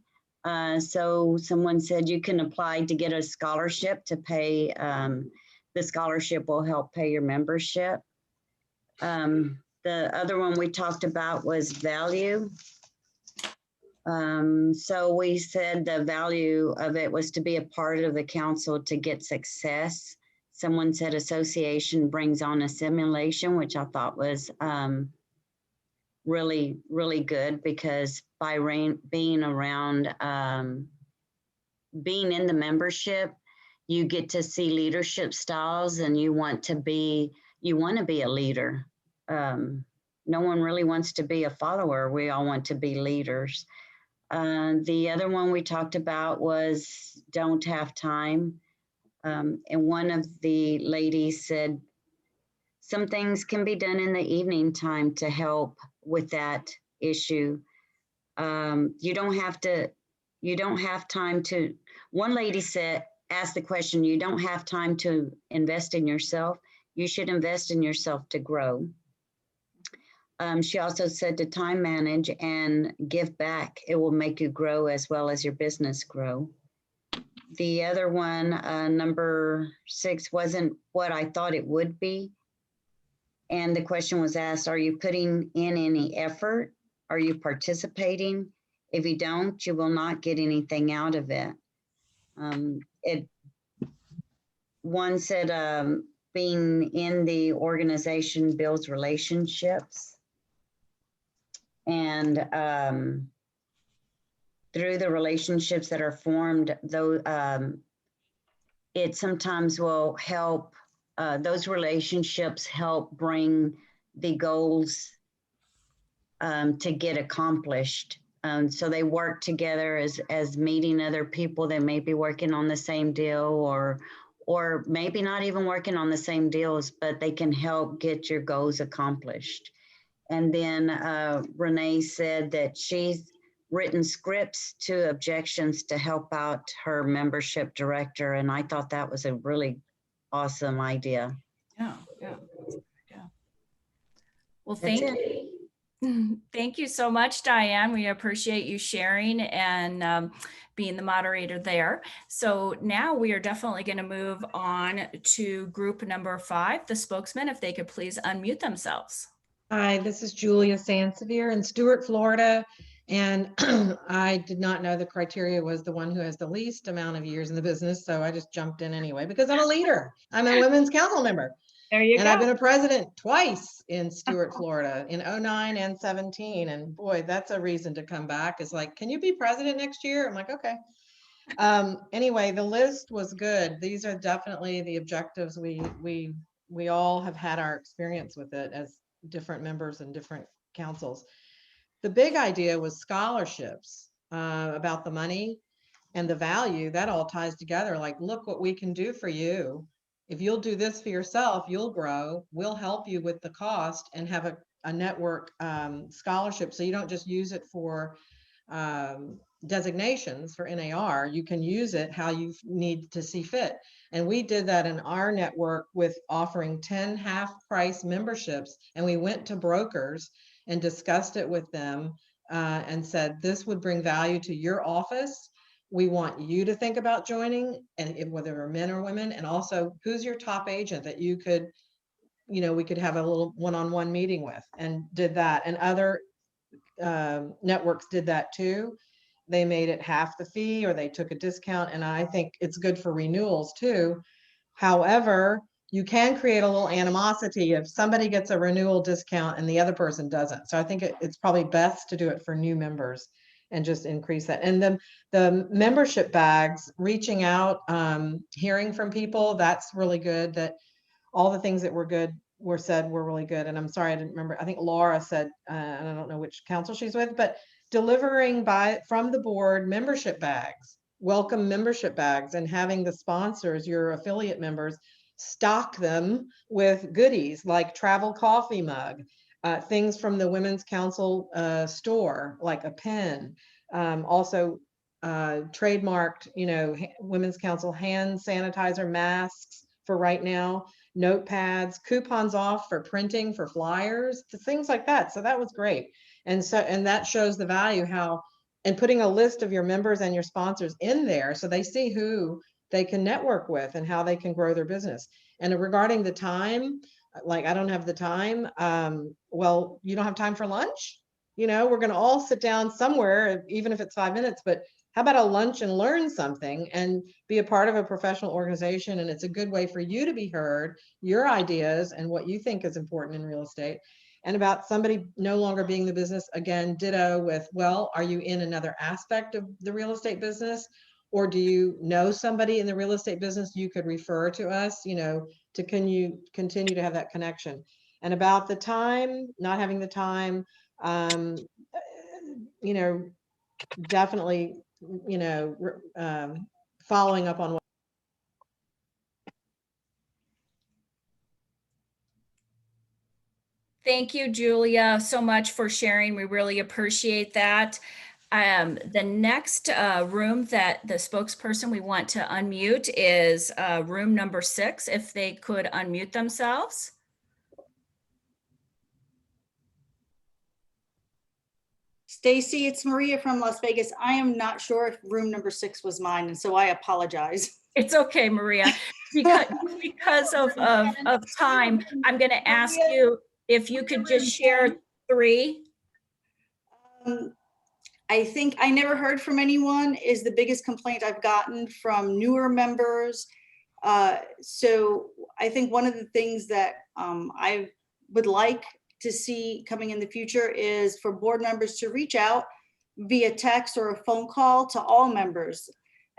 [SPEAKER 20] So someone said you can apply to get a scholarship to pay, the scholarship will help pay your membership. The other one we talked about was value. So we said the value of it was to be a part of the council to get success. Someone said association brings on assimilation, which I thought was really, really good, because by being around, being in the membership, you get to see leadership styles, and you want to be a leader. No one really wants to be a follower. We all want to be leaders. The other one we talked about was don't have time. And one of the ladies said, some things can be done in the evening time to help with that issue. You don't have time to, one lady asked the question, you don't have time to invest in yourself. You should invest in yourself to grow. She also said to time manage and give back. It will make you grow as well as your business grow. The other one, number 6, wasn't what I thought it would be. And the question was asked, are you putting in any effort? Are you participating? If you don't, you will not get anything out of it. One said, being in the organization builds relationships. And through the relationships that are formed, though, it sometimes will help, those relationships help bring the goals to get accomplished. So they work together as meeting other people that may be working on the same deal, or maybe not even working on the same deals, but they can help get your goals accomplished. And then Renee said that she's written scripts to objections to help out her membership director. And I thought that was a really awesome idea.
[SPEAKER 6] Yeah. Well,
[SPEAKER 20] That's
[SPEAKER 6] thank you. Thank you so much, Diane. We appreciate you sharing and being the moderator there. So now we are definitely going to move on to group number 5, the spokesman, if they could please unmute themselves.
[SPEAKER 21] Hi, this is Julia Sansevier in Stuart, Florida. And I did not know the criteria was the one who has the least amount of years in the business. So I just jumped in anyway, because I'm a leader. I'm a women's council member.
[SPEAKER 6] There you
[SPEAKER 21] and
[SPEAKER 6] go.
[SPEAKER 21] I've been a president twice in Stuart, Florida in 09 and 17. And boy, that's a reason to come back. It's like, can you be president next year? I'm like, okay. Anyway, the list was good. These are definitely the objectives. We all have had our experience with it as different members and different councils. The big idea was scholarships, about the money and the value. That all ties together. Like, look what we can do for you. If you'll do this for yourself, you'll grow. We'll help you with the cost and have a network scholarship. So you don't just use it for designations for NAR. You can use it how you need to see fit. And we did that in our network with offering 10 half-price memberships. And we went to brokers and discussed it with them and said, this would bring value to your office. We want you to think about joining, and whether they're men or women, and also who's your top agent that you could, we could have a little one-on-one meeting with, and did that. And other networks did that too. They made it half the fee, or they took a discount. And I think it's good for renewals too. However, you can create a little animosity if somebody gets a renewal discount and the other person doesn't. So I think it's probably best to do it for new members and just increase that. And then the membership bags, reaching out, hearing from people, that's really good. That all the things that were good were said were really good. And I'm sorry, I didn't remember. I think Laura said, and I don't know which council she's with, but delivering from the board membership bags, welcome membership bags, and having the sponsors, your affiliate members, stock them with goodies like travel coffee mug, things from the Women's Council store, like a pen, also trademarked, Women's Council hand sanitizer masks for right now, notepads, coupons off for printing for flyers, things like that. So that was great. And that shows the value and putting a list of your members and your sponsors in there so they see who they can network with and how they can grow their business. And regarding the time, like, I don't have the time. Well, you don't have time for lunch? We're going to all sit down somewhere, even if it's 5 minutes, but how about a lunch and learn something and be a part of a professional organization? And it's a good way for you to be heard, your ideas and what you think is important in real estate. And about somebody no longer being the business, again, ditto with, well, are you in another aspect of the real estate business? Or do you know somebody in the real estate business you could refer to us, to continue to have that connection? And about the time, not having the time, definitely, following up on what.
[SPEAKER 6] Thank you, Julia, so much for sharing. We really appreciate that. The next room that the spokesperson we want to unmute is room number 6, if they could unmute themselves.
[SPEAKER 2] Stacy, it's Maria from Las Vegas. I am not sure if room number 6 was mine, and so I apologize.
[SPEAKER 6] It's okay, Maria. Because of time, I'm going to ask you if you could just share 3.
[SPEAKER 2] I think I never heard from anyone is the biggest complaint I've gotten from newer members. So I think one of the things that I would like to see coming in the future is for board members to reach out via text or a phone call to all members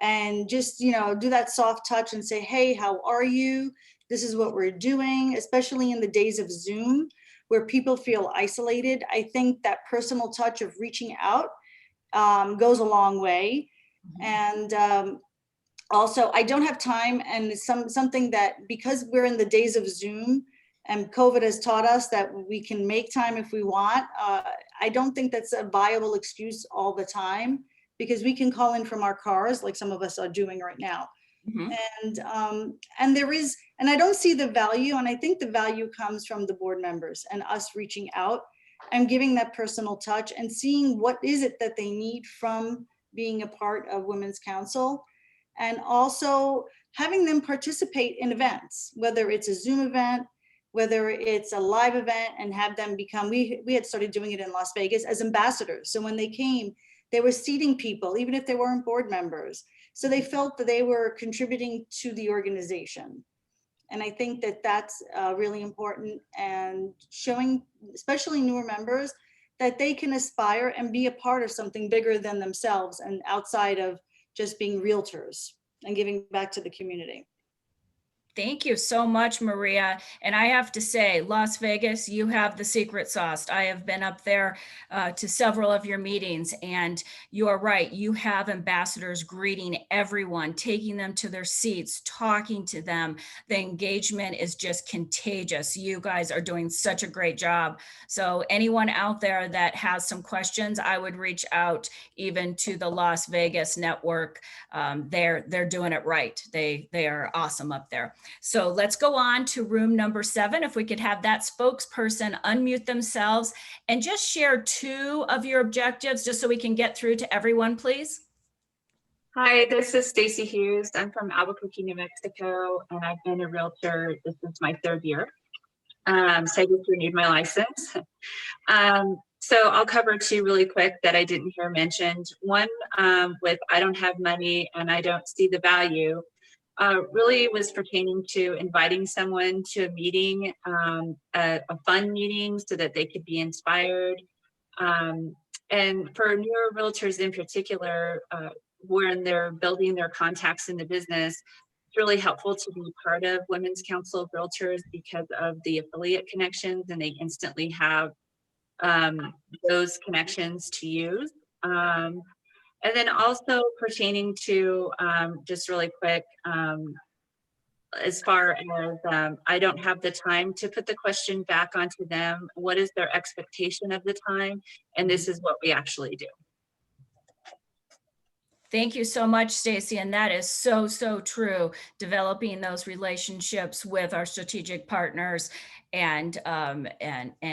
[SPEAKER 2] and just, you know, do that soft touch and say, hey, how are you? This is what we're doing, especially in the days of Zoom where people feel isolated. I think that personal touch of reaching out goes a long way. And also, I don't have time, and it's something that, because we're in the days of Zoom and COVID has taught us that we can make time if we want, I don't think that's a viable excuse all the time, because we can call in from our cars like some of us are doing right now. And there is, and I don't see the value, and I think the value comes from the board members and us reaching out and giving that personal touch and seeing what is it that they need from being a part of Women's Council, and also having them participate in events, whether it's a Zoom event, whether it's a live event, and have them become, we had started doing it in Las Vegas as ambassadors. So when they came, they were seating people, even if they weren't board members. So they felt that they were contributing to the organization. And I think that that's really important, and showing, especially newer members, that they can aspire and be a part of something bigger than themselves and outside of just being realtors and giving back to the community.
[SPEAKER 6] Thank you so much, Maria. And I have to say, Las Vegas, you have the secret sauce. I have been up there to several of your meetings, and you are right. You have ambassadors greeting everyone, taking them to their seats, talking to them. The engagement is just contagious. You guys are doing such a great job. So anyone out there that has some questions, I would reach out even to the Las Vegas network. They're doing it right. They are awesome up there. So let's go on to room number 7. If we could have that spokesperson unmute themselves and just share 2 of your objectives, just so we can get through to everyone, please.
[SPEAKER 22] Hi, this is Stacy Hughes. I'm from Albuquerque, New Mexico, and I've been a realtor. This is my 3rd year. So I just renewed my license. So I'll cover 2 really quick that I didn't hear mentioned. One with I don't have money and I don't see the value. Really was pertaining to inviting someone to a meeting, a fun meeting, so that they could be inspired. And for newer realtors in particular, when they're building their contacts in the business, it's really helpful to be part of Women's Council of Realtors because of the affiliate connections, and they instantly have those connections to use. And then also pertaining to, just really quick, as far as I don't have the time to put the question back onto them, what is their expectation of the time? And this is what we actually do.
[SPEAKER 6] Thank you so much, Stacy. And that is so, so true. Developing those relationships with our strategic partners and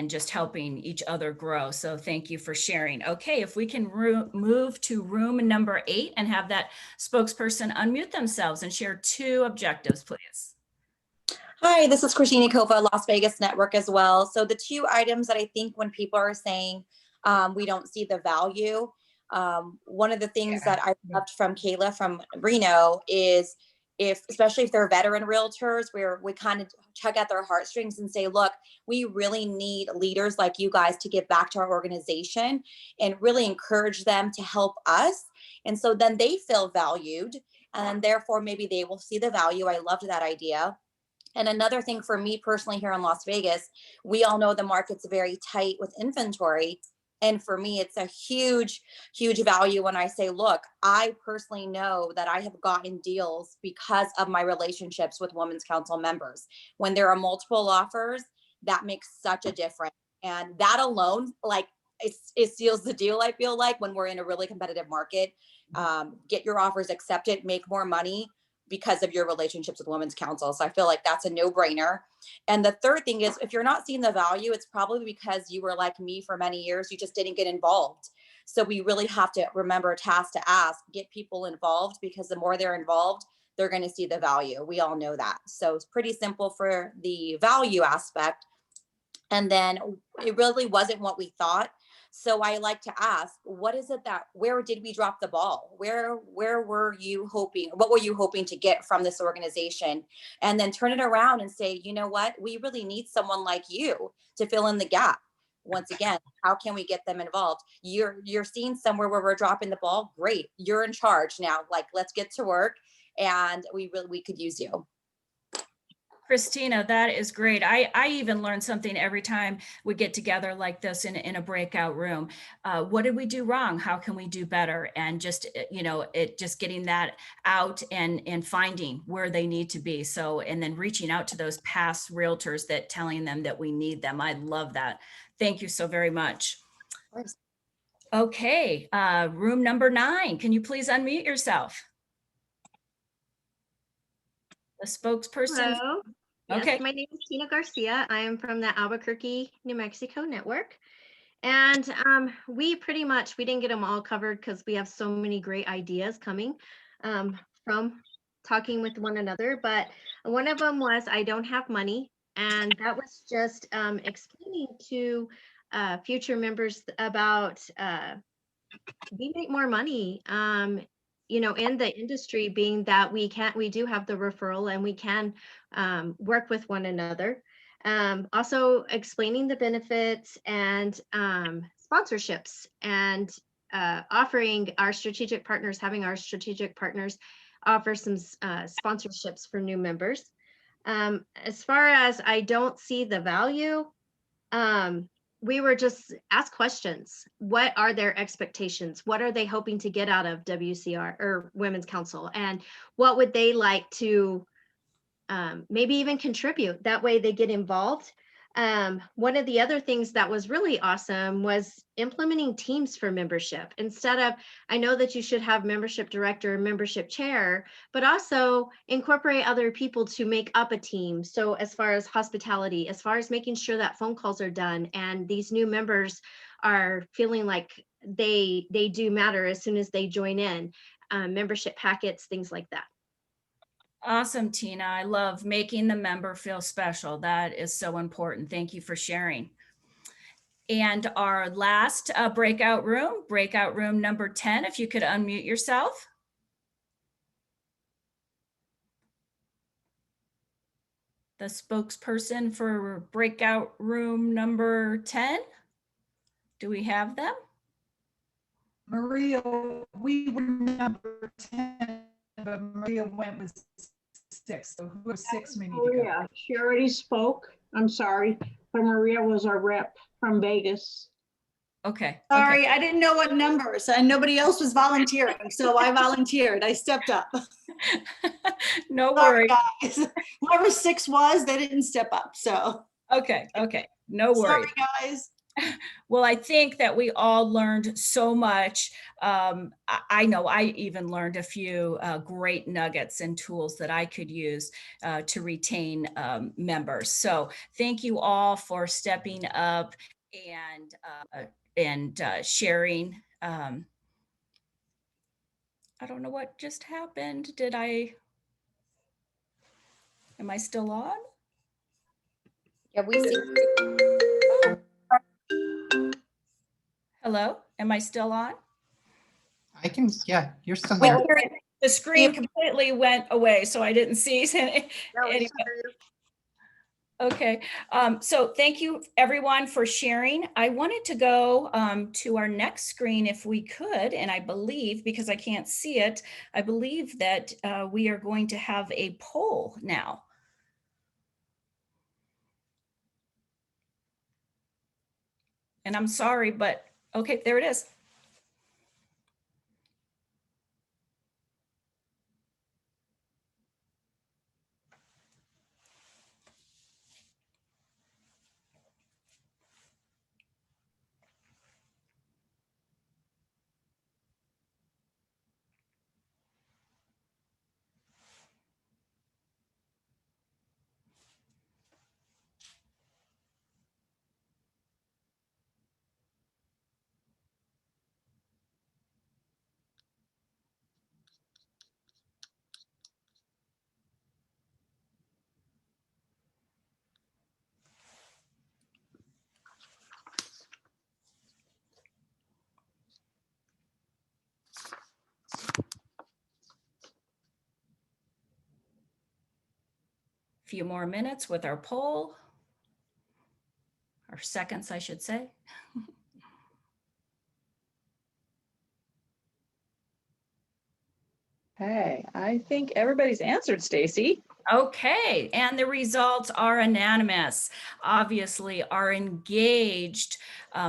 [SPEAKER 6] just helping each other grow. So thank you for sharing. Okay, if we can move to room number 8 and have that spokesperson unmute themselves and share 2 objectives, please.
[SPEAKER 23] Hi, this is Christina Kova, Las Vegas Network as well. So the 2 items that I think when people are saying we don't see the value, one of the things that I loved from Kayla from Reno is especially if they're veteran realtors, where we kind of tug at their heartstrings and say, look, we really need leaders like you guys to give back to our organization and really encourage them to help us. And so then they feel valued, and therefore maybe they will see the value. I loved that idea. And another thing for me personally here in Las Vegas, we all know the market's very tight with inventory. And for me, it's a huge, huge value when I say, look, I personally know that I have gotten deals because of my relationships with Women's Council members. When there are multiple offers, that makes such a difference. And that alone, like, it seals the deal, I feel like, when we're in a really competitive market. Get your offers accepted, make more money. because of your relationships with Women's Council. So I feel like that's a no-brainer. And the third thing is, if you're not seeing the value, it's probably because you were like me for many years, you just didn't get involved. So we really have to remember task to ask, get people involved, because the more they're involved, they're going to see the value. We all know that. So it's pretty simple for the value aspect. And then it really wasn't what we thought. So I like to ask, what is it that, where did we drop the ball? Where were you hoping, what were you hoping to get from this organization? And then turn it around and say, you know what, we really need someone like you to fill in the gap. Once again, how can we get them involved? You're seeing somewhere where we're dropping the ball. Great. You're in charge now. Like, let's get to work. And we could use you.
[SPEAKER 6] Christina, that is great. I even learn something every time we get together like this in a breakout room. What did we do wrong? How can we do better? And just, just getting that out and finding where they need to be. So, and then reaching out to those past realtors that telling them that we need them. I love that. Thank you so very much. Okay, room number 9. Can you please unmute yourself? The spokesperson.
[SPEAKER 3] Hello. Yes,
[SPEAKER 6] Okay.
[SPEAKER 3] my name is Tina Garcia. I am from the Albuquerque, New Mexico network. And we didn't get them all covered because we have so many great ideas coming from talking with one another. But one of them was, I don't have money. And that was just explaining to future members about we make more money in the industry, being that we do have the referral and we can work with one another. Also explaining the benefits and sponsorships, and offering our strategic partners, having our strategic partners offer some sponsorships for new members. As far as I don't see the value, we were just ask questions. What are their expectations? What are they hoping to get out of WCR or Women's Council? And what would they like to maybe even contribute? That way they get involved. One of the other things that was really awesome was implementing teams for membership. Instead of, I know that you should have membership director and membership chair, but also incorporate other people to make up a team. So as far as hospitality, as far as making sure that phone calls are done and these new members are feeling like they do matter as soon as they join in, membership packets, things like that.
[SPEAKER 6] Awesome, Tina. I love making the member feel special. That is so important. Thank you for sharing. And our last breakout room number 10, if you could unmute yourself. The spokesperson for breakout room number 10. Do we have them?
[SPEAKER 8] Maria, we were number 10, but Maria went with 6. So who was 6 we need to go?
[SPEAKER 4] Yeah, she already spoke. I'm sorry, but Maria was our rep from Vegas.
[SPEAKER 6] Okay.
[SPEAKER 2] Sorry, I didn't know what numbers, and nobody else was volunteering, so I volunteered. I stepped up.
[SPEAKER 6] No
[SPEAKER 2] Sorry,
[SPEAKER 6] worries.
[SPEAKER 2] guys. Whoever 6 was, they didn't step up, so.
[SPEAKER 6] Okay. No worries.
[SPEAKER 2] Sorry, guys.
[SPEAKER 6] Well, I think that we all learned so much. I know I even learned a few great nuggets and tools that I could use to retain members. So thank you all for stepping up and sharing. I don't know what just happened. Am I still on?
[SPEAKER 15] Yeah, we see.
[SPEAKER 6] Hello, am I still on?
[SPEAKER 7] I can, yeah, you're still here.
[SPEAKER 6] The screen completely went away, so I didn't see any. Okay, so thank you everyone for sharing. I wanted to go to our next screen if we could, and I believe, because I can't see it, I believe that we are going to have a poll now. And I'm sorry, but okay, there it is. few more minutes with our poll, or seconds, I should say.
[SPEAKER 1] Okay, I think everybody's answered, Stacy.
[SPEAKER 6] Okay, and the results are unanimous. Obviously, our engaged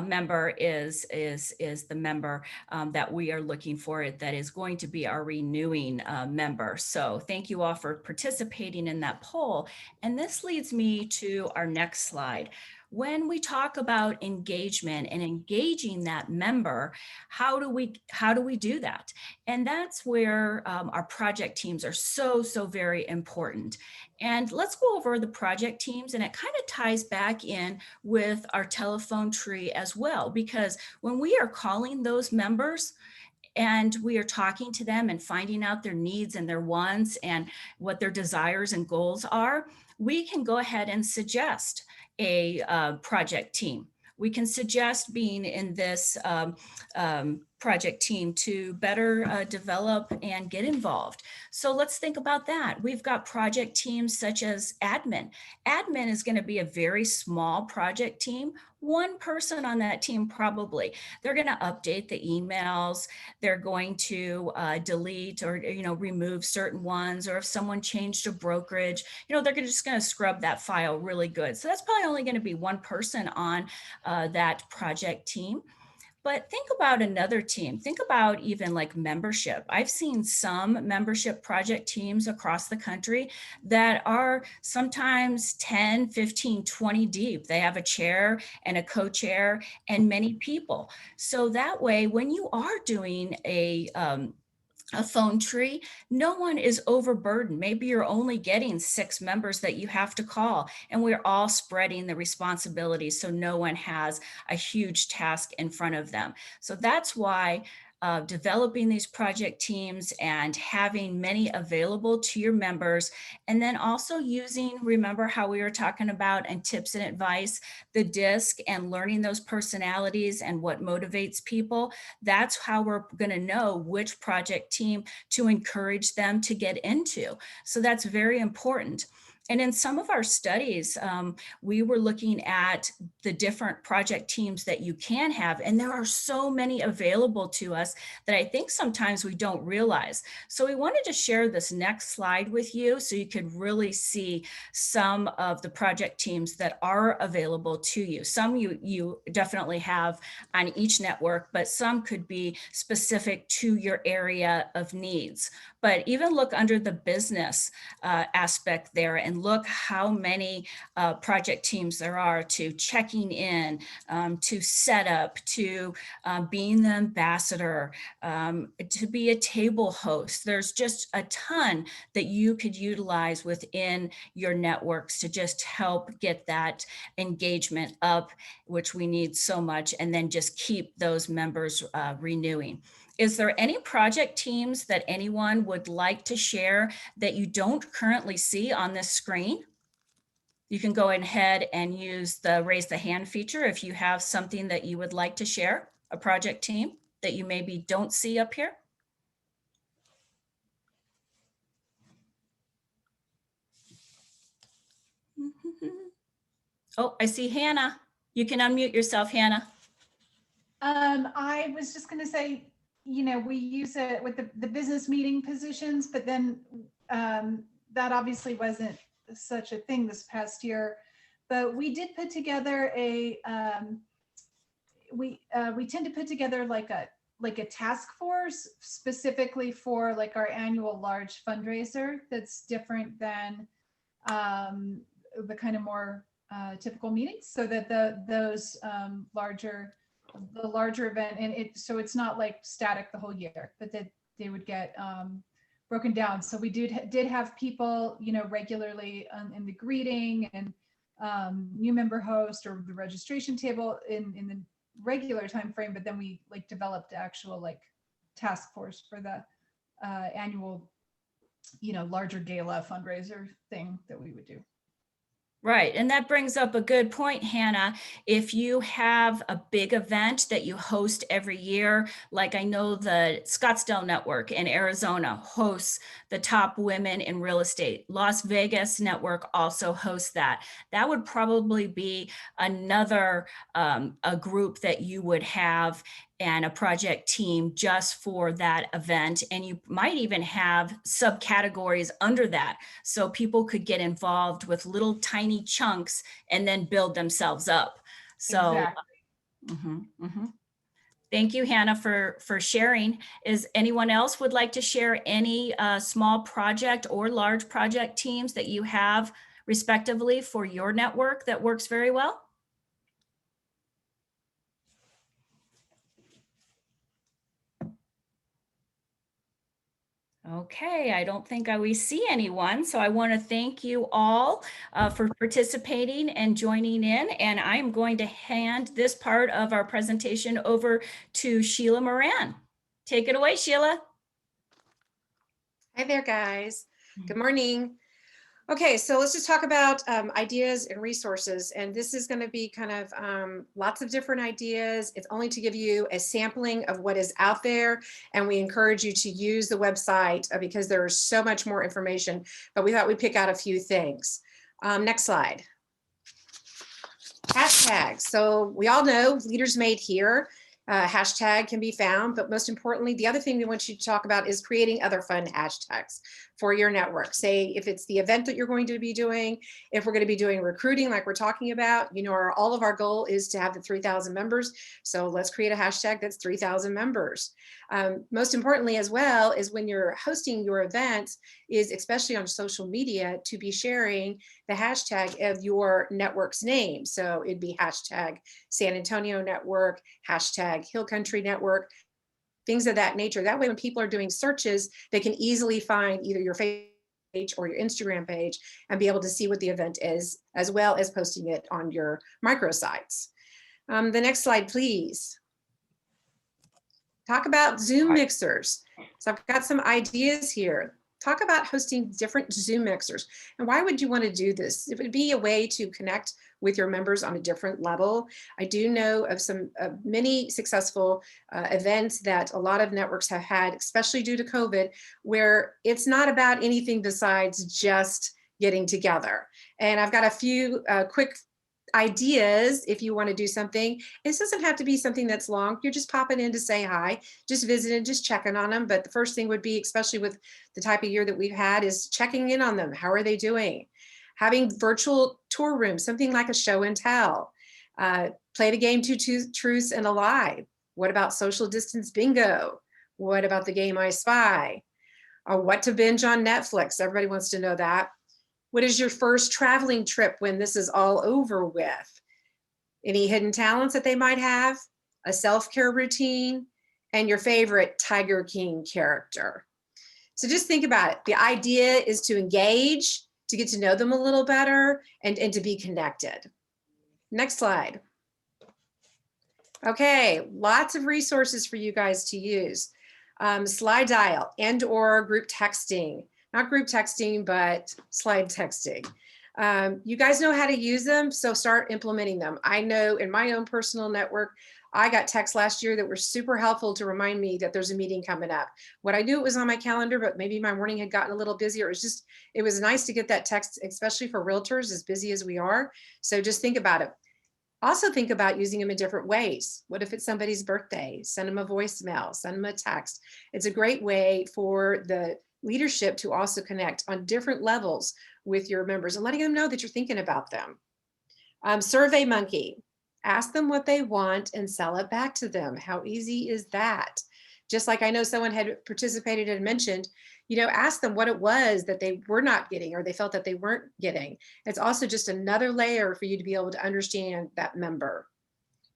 [SPEAKER 6] member is the member that we are looking for, that is going to be our renewing member. So thank you all for participating in that poll. And this leads me to our next slide. When we talk about engagement and engaging that member, how do we do that? And that's where our project teams are so very important. And let's go over the project teams, and it kind of ties back in with our telephone tree as well, because when we are calling those members and we are talking to them and finding out their needs and their wants and what their desires and goals are, we can go ahead and suggest a project team. We can suggest being in this project team to better develop and get involved. So let's think about that. We've got project teams such as admin. Admin is going to be a very small project team. One person on that team probably. They're going to update the emails. They're going to delete or remove certain ones, or if someone changed a brokerage, they're just going to scrub that file really good. So that's probably only going to be one person on that project team. But think about another team. Think about even like membership. I've seen some membership project teams across the country that are sometimes 10, 15, 20 deep. They have a chair and a co-chair and many people. So that way, when you are doing a phone tree, no one is overburdened. Maybe you're only getting 6 members that you have to call, and we're all spreading the responsibility so no one has a huge task in front of them. So that's why developing these project teams and having many available to your members, and then also using, remember how we were talking about, and tips and advice, the DISC, and learning those personalities and what motivates people. That's how we're going to know which project team to encourage them to get into. So that's very important. And in some of our studies, we were looking at the different project teams that you can have, and there are so many available to us that I think sometimes we don't realize. So we wanted to share this next slide with you so you could really see some of the project teams that are available to you. Some you definitely have on each network, but some could be specific to your area of needs. But even look under the business aspect there and look how many project teams there are, to checking in, to set up, to being the ambassador, to be a table host. There's just a ton that you could utilize within your networks to just help get that engagement up, which we need so much, and then just keep those members renewing. Is there any project teams that anyone would like to share that you don't currently see on this screen? You can go ahead and use the raise the hand feature if you have something that you would like to share, a project team that you maybe don't see up here. Oh, I see Hannah. You can unmute yourself, Hannah.
[SPEAKER 8] I was just going to say, we use it with the business meeting positions, but then that obviously wasn't such a thing this past year. But we did put together we tend to put together like a task force specifically for like our annual large fundraiser that's different than the kind of more typical meetings, so that those the larger event, and so it's not like static the whole year, but that they would get broken down. So we did have people, regularly in the greeting and new member host or the registration table in the regular time frame, but then we like developed actual like task force for the annual, larger gala fundraiser thing that we would do.
[SPEAKER 6] Right. And that brings up a good point, Hannah. If you have a big event that you host every year, like I know the Scottsdale Network in Arizona hosts the top women in real estate. Las Vegas Network also hosts that. That would probably be another a group that you would have and a project team just for that event. And you might even have subcategories under that. So people could get involved with little tiny chunks and then build themselves up. So
[SPEAKER 8] Exactly.
[SPEAKER 6] Thank you, Hannah, for sharing. Is anyone else would like to share any small project or large project teams that you have respectively for your network that works very well? Okay, I don't think we see anyone. So I want to thank you all for participating and joining in. And I'm going to hand this part of our presentation over to Sheila Moran. Take it away, Sheila.
[SPEAKER 9] Hi there, guys. Good morning. Okay, so let's just talk about ideas and resources. And this is going to be kind of lots of different ideas. It's only to give you a sampling of what is out there. And we encourage you to use the website because there's so much more information. But we thought we'd pick out a few things. Next slide. Hashtags. So we all know Leaders Made Here. Hashtag can be found, but most importantly, the other thing we want you to talk about is creating other fun hashtags for your network. Say if it's the event that you're going to be doing, if we're going to be doing recruiting like we're talking about, you know, all of our goal is to have the 3,000 members. So let's create a hashtag that's 3,000 members. Most importantly as well is when you're hosting your events is especially on social media to be sharing the hashtag of your network's name. So it'd be hashtag San Antonio Network, hashtag Hill Country Network, things of that nature. That way, when people are doing searches, they can easily find either your Facebook page or your Instagram page and be able to see what the event is, as well as posting it on your microsites. The next slide, please. Talk about Zoom mixers. So I've got some ideas here. Talk about hosting different Zoom mixers. And why would you want to do this? It would be a way to connect with your members on a different level. I do know of many successful events that a lot of networks have had, especially due to COVID, where it's not about anything besides just getting together. And I've got a few quick ideas if you want to do something. This doesn't have to be something that's long. You're just popping in to say hi, just visiting, just checking on them. But the first thing would be, especially with the type of year that we've had, is checking in on them. How are they doing? Having virtual tour rooms, something like a show and tell. Play the game Two Truths and a Lie. What about social distance bingo? What about the game I Spy? Or what to binge on Netflix? Everybody wants to know that. What is your first traveling trip when this is all over with? Any hidden talents that they might have? A self-care routine? And your favorite Tiger King character? So just think about it. The idea is to engage, to get to know them a little better, and to be connected. Next slide. Okay, lots of resources for you guys to use. Slide dial and/or group texting. Not group texting, but slide texting. You guys know how to use them, so start implementing them. I know in my own personal network, I got texts last year that were super helpful to remind me that there's a meeting coming up. What I knew it was on my calendar, but maybe my morning had gotten a little busier. It was nice to get that text, especially for realtors as busy as we are. So just think about it. Also think about using them in different ways. What if it's somebody's birthday? Send them a voicemail, send them a text. It's a great way for the leadership to also connect on different levels with your members and letting them know that you're thinking about them. Survey Monkey. Ask them what they want and sell it back to them. How easy is that? Just like I know someone had participated and mentioned, you know, ask them what it was that they were not getting or they felt that they weren't getting. It's also just another layer for you to be able to understand that member.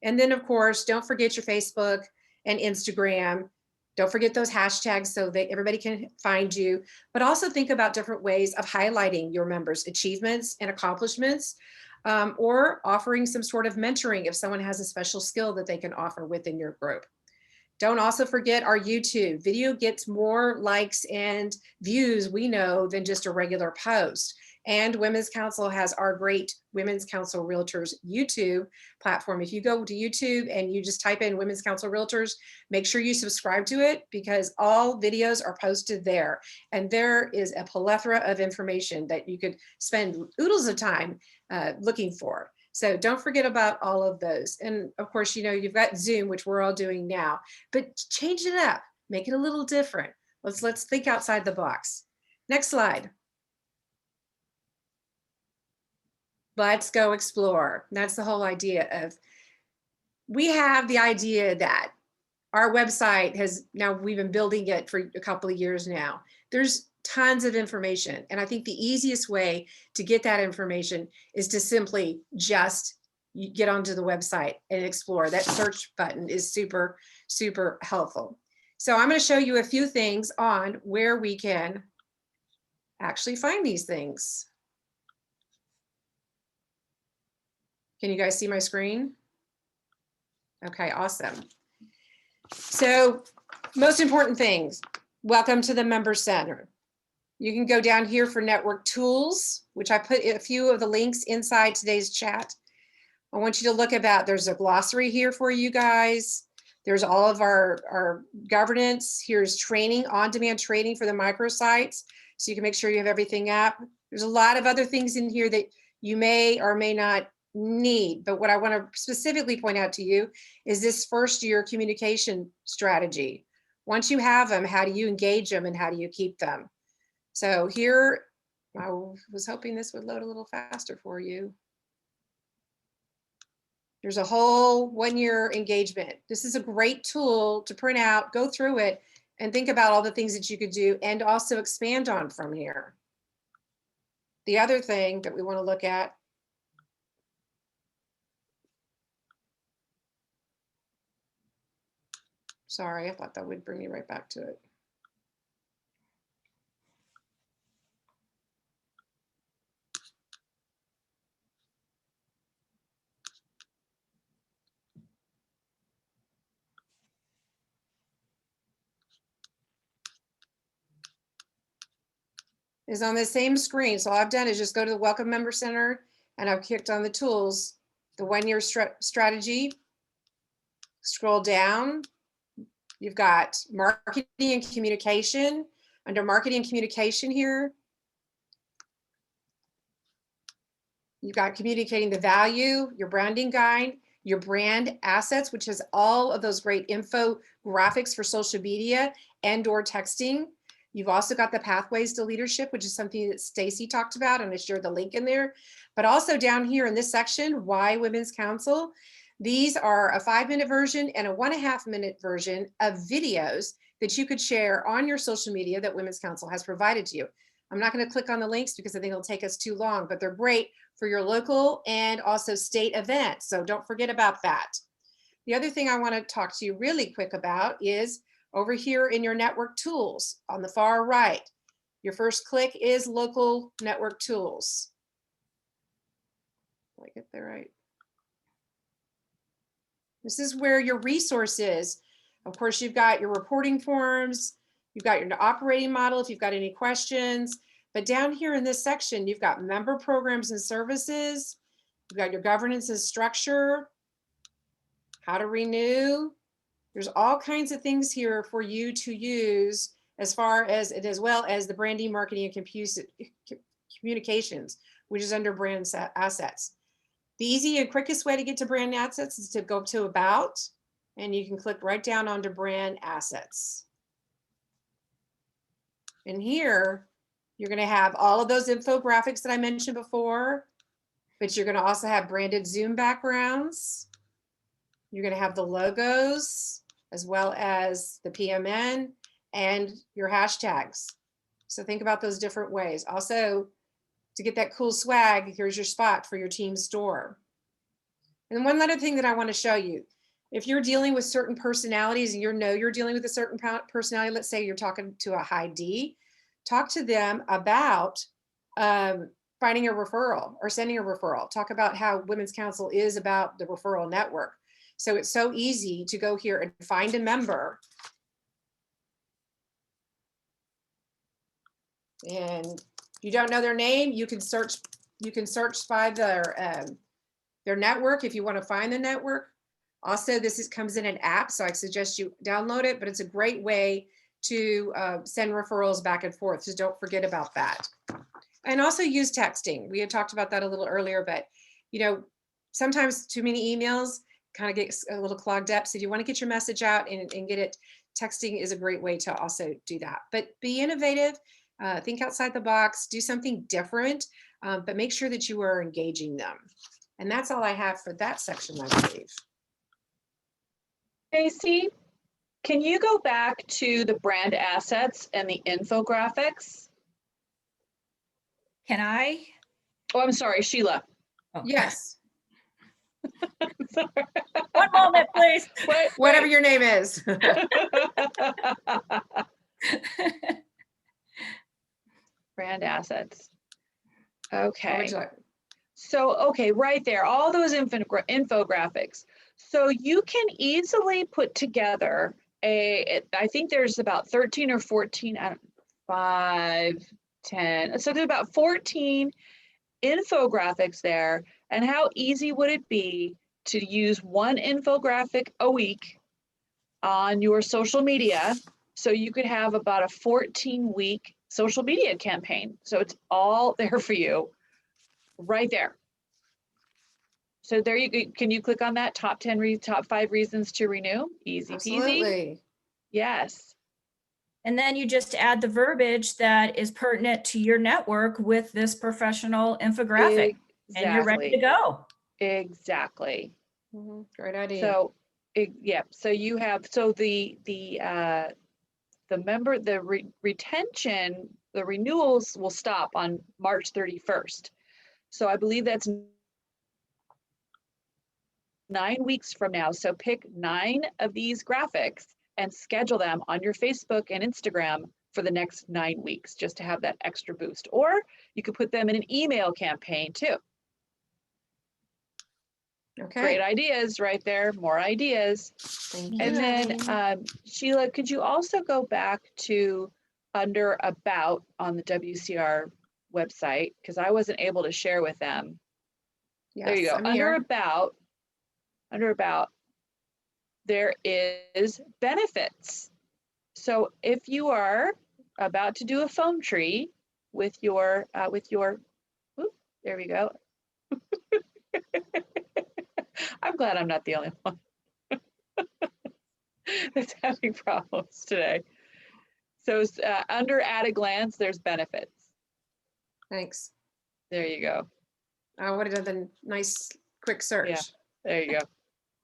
[SPEAKER 9] And then of course, don't forget your Facebook and Instagram. Don't forget those hashtags so that everybody can find you, but also think about different ways of highlighting your members' achievements and accomplishments, or offering some sort of mentoring if someone has a special skill that they can offer within your group. Don't also forget our YouTube. Video gets more likes and views, we know, than just a regular post. And Women's Council has our great Women's Council Realtors YouTube platform. If you go to YouTube and you just type in Women's Council Realtors, make sure you subscribe to it because all videos are posted there. And there is a plethora of information that you could spend oodles of time looking for. So don't forget about all of those. And of course, you know, you've got Zoom, which we're all doing now, but change it up, make it a little different. Let's think outside the box. Next slide. Let's go explore. That's the whole idea of, we have the idea that our website has, now we've been building it for a couple of years now. There's tons of information. And I think the easiest way to get that information is to simply just get onto the website and explore. That search button is super, super helpful. So I'm going to show you a few things on where we can actually find these things. Can you guys see my screen? Okay, awesome. So most important things, welcome to the Member Center. You can go down here for network tools, which I put a few of the links inside today's chat. I want you to look about, there's a glossary here for you guys. There's all of our governance. Here's training, on-demand training for the microsites. So you can make sure you have everything up. There's a lot of other things in here that you may or may not need, but what I want to specifically point out to you is this first year communication strategy. Once you have them, how do you engage them and how do you keep them? So here, I was hoping this would load a little faster for you. There's a whole 1 year engagement. This is a great tool to print out, go through it, and think about all the things that you could do and also expand on from here. The other thing that we want to look at, sorry, I thought that would bring me right back to it. Is on the same screen. So all I've done is just go to the Welcome Member Center and I've clicked on the tools, the 1 year strategy, scroll down. You've got marketing and communication. Under marketing and communication here, you've got communicating the value, your branding guide, your brand assets, which has all of those great infographics for social media and or texting. You've also got the pathways to leadership, which is something that Stacy talked about, and I shared the link in there. But also down here in this section, why Women's Council. These are a 5-minute version and a 1.5-minute version of videos that you could share on your social media that Women's Council has provided to you. I'm not going to click on the links because I think it'll take us too long, but they're great for your local and also state events. So don't forget about that. The other thing I want to talk to you really quick about is over here in your network tools on the far right. Your first click is local network tools. Did I get that right? This is where your resources. Of course, you've got your reporting forms, you've got your operating model if you've got any questions, but down here in this section, you've got member programs and services, you've got your governance and structure, how to renew. There's all kinds of things here for you to use as far as it, as well as the branding, marketing, and communications, which is under brand assets. The easy and quickest way to get to brand assets is to go to about, and you can click right down onto brand assets. And here, you're going to have all of those infographics that I mentioned before, but you're going to also have branded Zoom backgrounds. You're going to have the logos as well as the PMN and your hashtags. So think about those different ways. Also, to get that cool swag, here's your spot for your team store. And one other thing that I want to show you, if you're dealing with certain personalities and you know you're dealing with a certain personality, let's say you're talking to a high D, talk to them about finding a referral or sending a referral. Talk about how Women's Council is about the referral network. So it's so easy to go here and find a member and You don't know their name, you can search by their network if you want to find the network. Also, comes in an app, so I suggest you download it, but it's a great way to send referrals back and forth, so don't forget about that. And also use texting. We had talked about that a little earlier, but sometimes too many emails kind of get a little clogged up. So if you want to get your message out and get it, texting is a great way to also do that. But be innovative, think outside the box, do something different, but make sure that you are engaging them. And that's all I have for that section, I believe.
[SPEAKER 1] Stacy, can you go back to the brand assets and the infographics?
[SPEAKER 6] Can I?
[SPEAKER 1] Oh, I'm sorry, Sheila.
[SPEAKER 6] Oh.
[SPEAKER 9] Yes.
[SPEAKER 6] One moment, please.
[SPEAKER 9] Whatever your name is.
[SPEAKER 1] Brand assets. Okay. So, okay, right there, all those infographics. So you can easily put together I think there's about 13 or 14, 5, 10. So there's about 14 infographics there. And how easy would it be to use one infographic a week on your social media? So you could have about a 14-week social media campaign. So it's all there for you right there. So there you go. Can you click on that top 5 reasons to renew? Easy peasy.
[SPEAKER 9] Absolutely.
[SPEAKER 1] Yes.
[SPEAKER 6] And then you just add the verbiage that is pertinent to your network with this professional infographic, and you're ready to go.
[SPEAKER 1] Exactly.
[SPEAKER 9] Great idea.
[SPEAKER 1] So, yeah. So you have retention, the renewals will stop on March 31st. So I believe that's 9 weeks from now. So pick 9 of these graphics and schedule them on your Facebook and Instagram for the next 9 weeks, just to have that extra boost. Or you could put them in an email campaign too.
[SPEAKER 9] Okay.
[SPEAKER 1] Great ideas right there, more ideas.
[SPEAKER 9] Thank
[SPEAKER 1] And
[SPEAKER 9] you.
[SPEAKER 1] then Sheila, could you also go back to under About on the WCR website? Because I wasn't able to share with them.
[SPEAKER 9] Yes,
[SPEAKER 1] There you go.
[SPEAKER 9] I'm
[SPEAKER 1] Under
[SPEAKER 9] here.
[SPEAKER 1] About, there is benefits. So if you are about to do a foam tree with your, there we go. I'm glad I'm not the only one that's having problems today. So under at a glance, there's benefits.
[SPEAKER 9] Thanks.
[SPEAKER 1] There you go.
[SPEAKER 9] I would have done the nice quick search.
[SPEAKER 1] Yeah, there you go.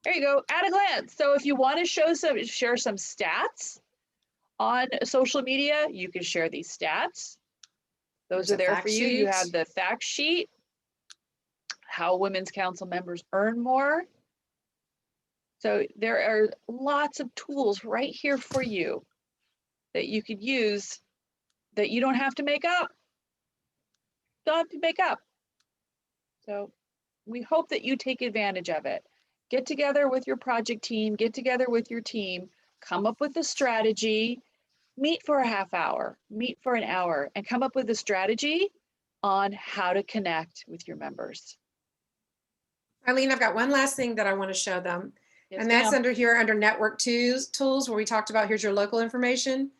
[SPEAKER 1] There you go, at a glance. So if you want to share some stats on social media, you can share these stats. Those
[SPEAKER 9] There's
[SPEAKER 1] are
[SPEAKER 9] a
[SPEAKER 1] there
[SPEAKER 9] fact
[SPEAKER 1] for you. You
[SPEAKER 9] sheet.
[SPEAKER 1] have the fact sheet, how Women's Council members earn more. So there are lots of tools right here for you that you could use that you don't have to make up. Don't have to make up. So we hope that you take advantage of it. Get together with your project team, get together with your team, come up with a strategy, meet for a half hour, meet for an hour, and come up with a strategy on how to connect with your members.
[SPEAKER 9] Eileen, I've got one last thing that I want to show them.
[SPEAKER 1] Yes,
[SPEAKER 9] And that's
[SPEAKER 1] ma'am.
[SPEAKER 9] under network tools where we talked about, here's your local information.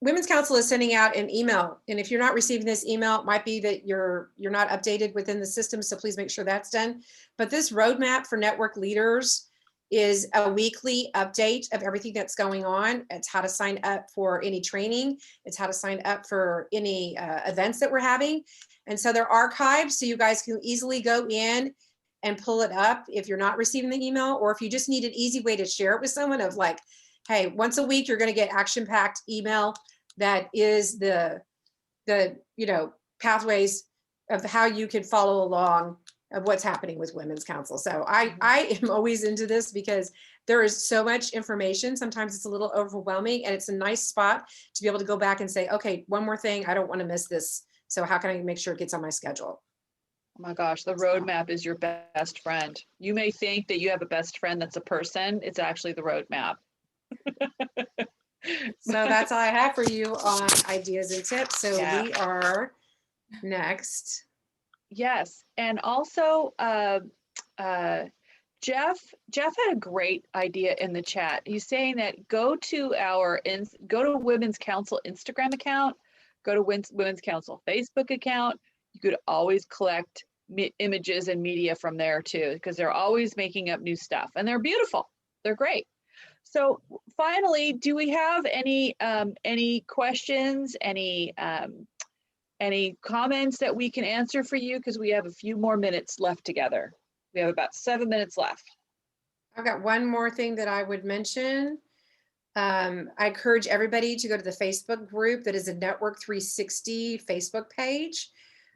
[SPEAKER 9] Women's Council is sending out an email. And if you're not receiving this email, it might be that you're not updated within the system. So please make sure that's done. But this roadmap for network leaders is a weekly update of everything that's going on. It's how to sign up for any training. It's how to sign up for any events that we're having. And so they're archived, so you guys can easily go in and pull it up if you're not receiving the email, or if you just need an easy way to share it with someone of like, hey, once a week, you're going to get action-packed email that is the pathways of how you can follow along of what's happening with Women's Council. So I am always into this because there is so much information. Sometimes it's a little overwhelming, and it's a nice spot to be able to go back and say, okay, one more thing, I don't want to miss this. So how can I make sure it gets on my schedule?
[SPEAKER 1] Oh my gosh, the roadmap is your best friend. You may think that you have a best friend that's a person. It's actually the roadmap.
[SPEAKER 9] So that's all I have for you on ideas and tips. So
[SPEAKER 1] Yeah.
[SPEAKER 9] we are next.
[SPEAKER 1] Yes, and also Jeff had a great idea in the chat. He's saying that go to Women's Council Instagram account, go to Women's Council Facebook account. You could always collect images and media from there too, because they're always making up new stuff, and they're beautiful. They're great. So finally, do we have any questions, any comments that we can answer for you? Because we have a few more minutes left together. We have about 7 minutes left.
[SPEAKER 9] I've got one more thing that I would mention. I encourage everybody to go to the Facebook group that is a Network 360 Facebook page.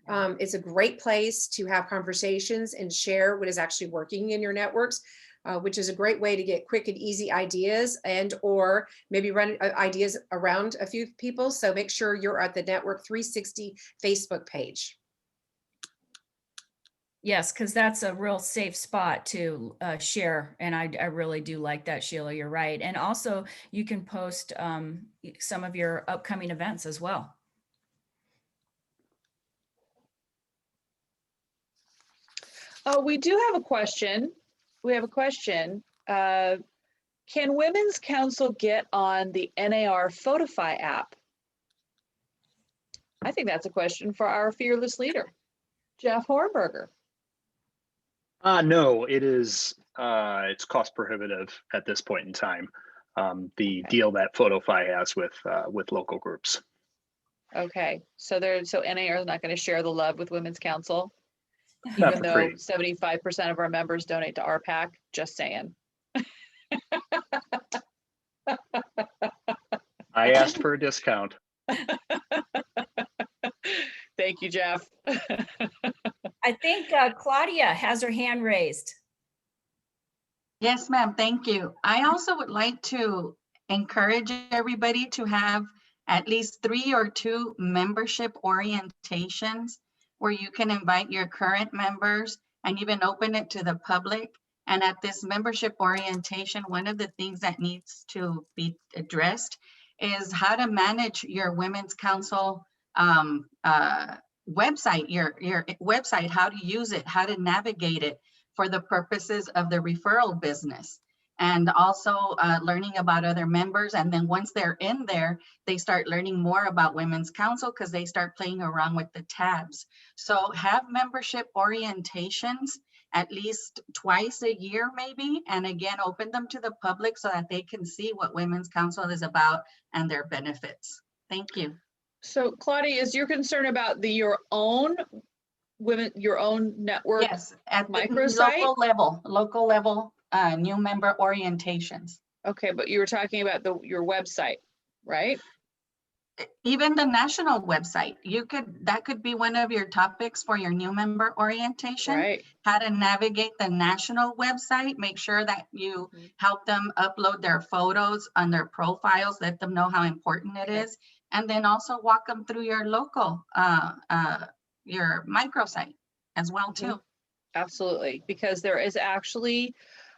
[SPEAKER 9] It's a great place to have conversations and share what is actually working in your networks, which is a great way to get quick and easy ideas and or maybe run ideas around a few people. So make sure you're at the Network 360 Facebook page.
[SPEAKER 6] Yes, because that's a real safe spot to share. And I really do like that, Sheila, you're right. And also you can post some of your upcoming events as well.
[SPEAKER 1] Oh, we do have a question. We have a question. Can Women's Council get on the NAR Photify app? I think that's a question for our fearless leader, Jeff Hornberger.
[SPEAKER 10] No, it is. It's cost prohibitive at this point in time. The deal that Photify has with local groups.
[SPEAKER 1] Okay, so NAR is not going to share the love with Women's Council, even though 75% of our members donate to RPAC. Just saying.
[SPEAKER 10] I asked for a discount.
[SPEAKER 1] Thank you, Jeff.
[SPEAKER 6] I think Claudia has her hand raised.
[SPEAKER 5] Yes, ma'am. Thank you. I also would like to encourage everybody to have at least 3 or 2 membership orientations where you can invite your current members and even open it to the public. And at this membership orientation, one of the things that needs to be addressed is how to manage your Women's Council website, your website, how to use it, how to navigate it for the purposes of the referral business. And also learning about other members. And then once they're in there, they start learning more about Women's Council because they start playing around with the tabs. So have membership orientations at least twice a year, maybe. And again, open them to the public so that they can see what Women's Council is about and their benefits. Thank you.
[SPEAKER 1] So Claudia, is your concern about your own network?
[SPEAKER 5] Yes, at the
[SPEAKER 1] microsite?
[SPEAKER 5] local level new member orientations.
[SPEAKER 1] Okay, but you were talking about your website, right?
[SPEAKER 5] Even the national website, that could be one of your topics for your new member orientation.
[SPEAKER 1] Right.
[SPEAKER 5] How to navigate the national website, make sure that you help them upload their photos on their profiles, let them know how important it is, and then also walk them through your local, your microsite as well too.
[SPEAKER 1] Absolutely, because there is actually,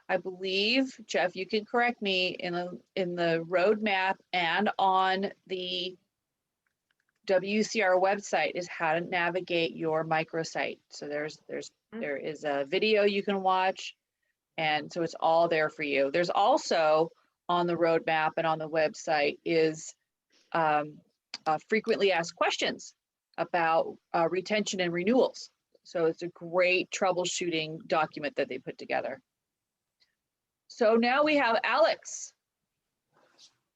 [SPEAKER 1] I believe, Jeff, you can correct me, in the roadmap and on the WCR website is how to navigate your microsite. So there is a video you can watch, and so it's all there for you. There's also on the roadmap and on the website is frequently asked questions about retention and renewals. So it's a great troubleshooting document that they put together. So now we have Alex.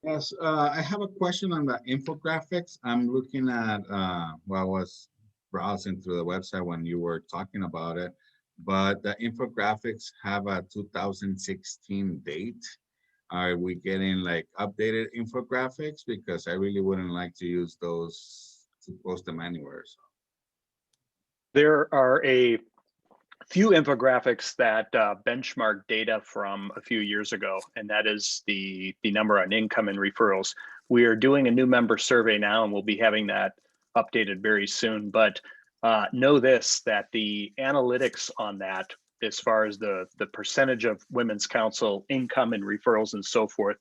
[SPEAKER 13] Yes, I have a question on the infographics. I'm looking at, well, I was browsing through the website when you were talking about it, but the infographics have a 2016 date. Are we getting like updated infographics? Because I really wouldn't like to use those to post them anywhere. So.
[SPEAKER 10] There are a few infographics that benchmark data from a few years ago, and that is the number on income and referrals. We are doing a new member survey now, and we'll be having that updated very soon. But know this, that the analytics on that, as far as the percentage of Women's Council income and referrals and so forth,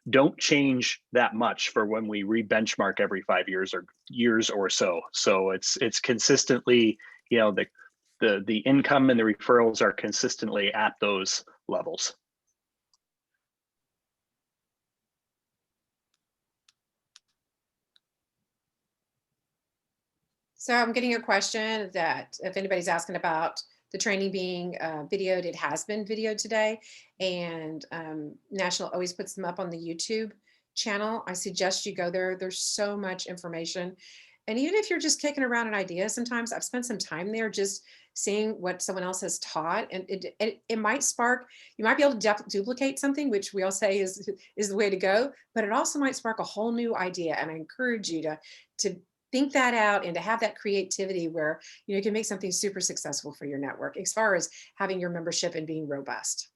[SPEAKER 10] don't change that much for when we re-benchmark every 5 years or so. So it's consistently, you know, the income and the referrals are consistently at those levels.
[SPEAKER 9] So I'm getting a question that if anybody's asking about the training being videoed, it has been videoed today, and National always puts them up on the YouTube channel. I suggest you go there. There's so much information. And even if you're just kicking around an idea, sometimes I've spent some time there just seeing what someone else has taught, and it might spark, you might be able to duplicate something, which we all say is the way to go, but it also might spark a whole new idea. And I encourage you to think that out and to have that creativity where you can make something super successful for your network as far as having your membership and being robust.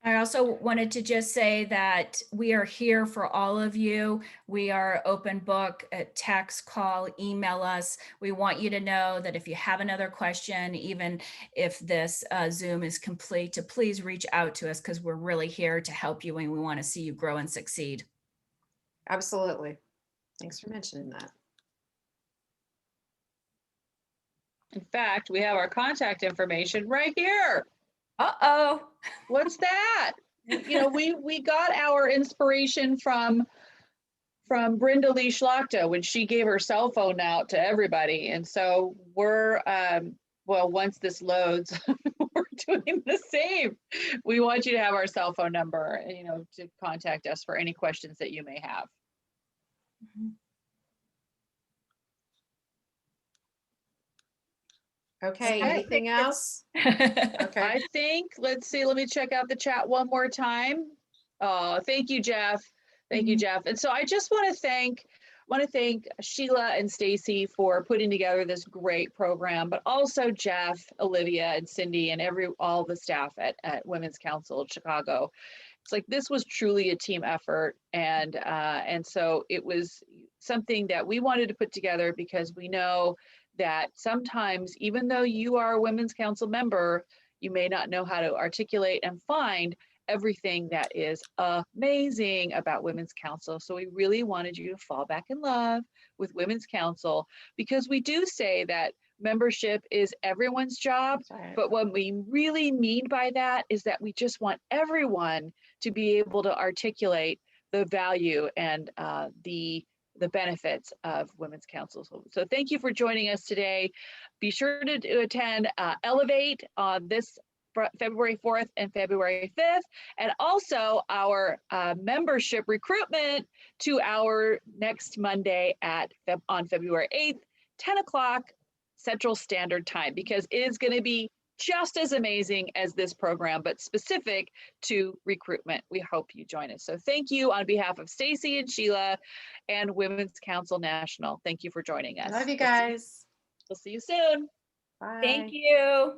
[SPEAKER 6] I also wanted to just say that we are here for all of you. We are open book, text, call, email us. We want you to know that if you have another question, even if this Zoom is complete, to please reach out to us, because we're really here to help you and we want to see you grow and succeed.
[SPEAKER 9] Absolutely. Thanks for mentioning that.
[SPEAKER 1] In fact, we have our contact information right here.
[SPEAKER 6] Uh-oh.
[SPEAKER 1] What's that? You know, we got our inspiration from Brenda Lee Schlachta when she gave her cell phone out to everybody. And so we're, well, once this loads, we're doing the same. We want you to have our cell phone number, you know, to contact us for any questions that you may have.
[SPEAKER 9] Okay, anything else?
[SPEAKER 1] Okay. I think, let's see, let me check out the chat one more time. Oh, thank you, Jeff. Thank you, Jeff. And so I just want to thank Sheila and Stacy for putting together this great program, but also Jeff, Olivia, and Cindy, and all the staff at Women's Council of Chicago. It's like this was truly a team effort, and so it was something that we wanted to put together because we know that sometimes, even though you are a Women's Council member, you may not know how to articulate and find everything that is amazing about Women's Council. So we really wanted you to fall back in love with Women's Council, because we do say that membership is everyone's job, but what we really mean by that is that we just want everyone to be able to articulate the value and the benefits of Women's Council. So thank you for joining us today. Be sure to attend Elevate on this February 4th and February 5th, and also our membership recruitment to our next Monday on February 8th, 10 o'clock Central Standard Time, because it is going to be just as amazing as this program, but specific to recruitment. We hope you join us. So thank you on behalf of Stacy and Sheila and Women's Council National. Thank you for joining us.
[SPEAKER 9] Love you guys.
[SPEAKER 1] We'll see you soon.
[SPEAKER 9] Bye.
[SPEAKER 6] Thank you.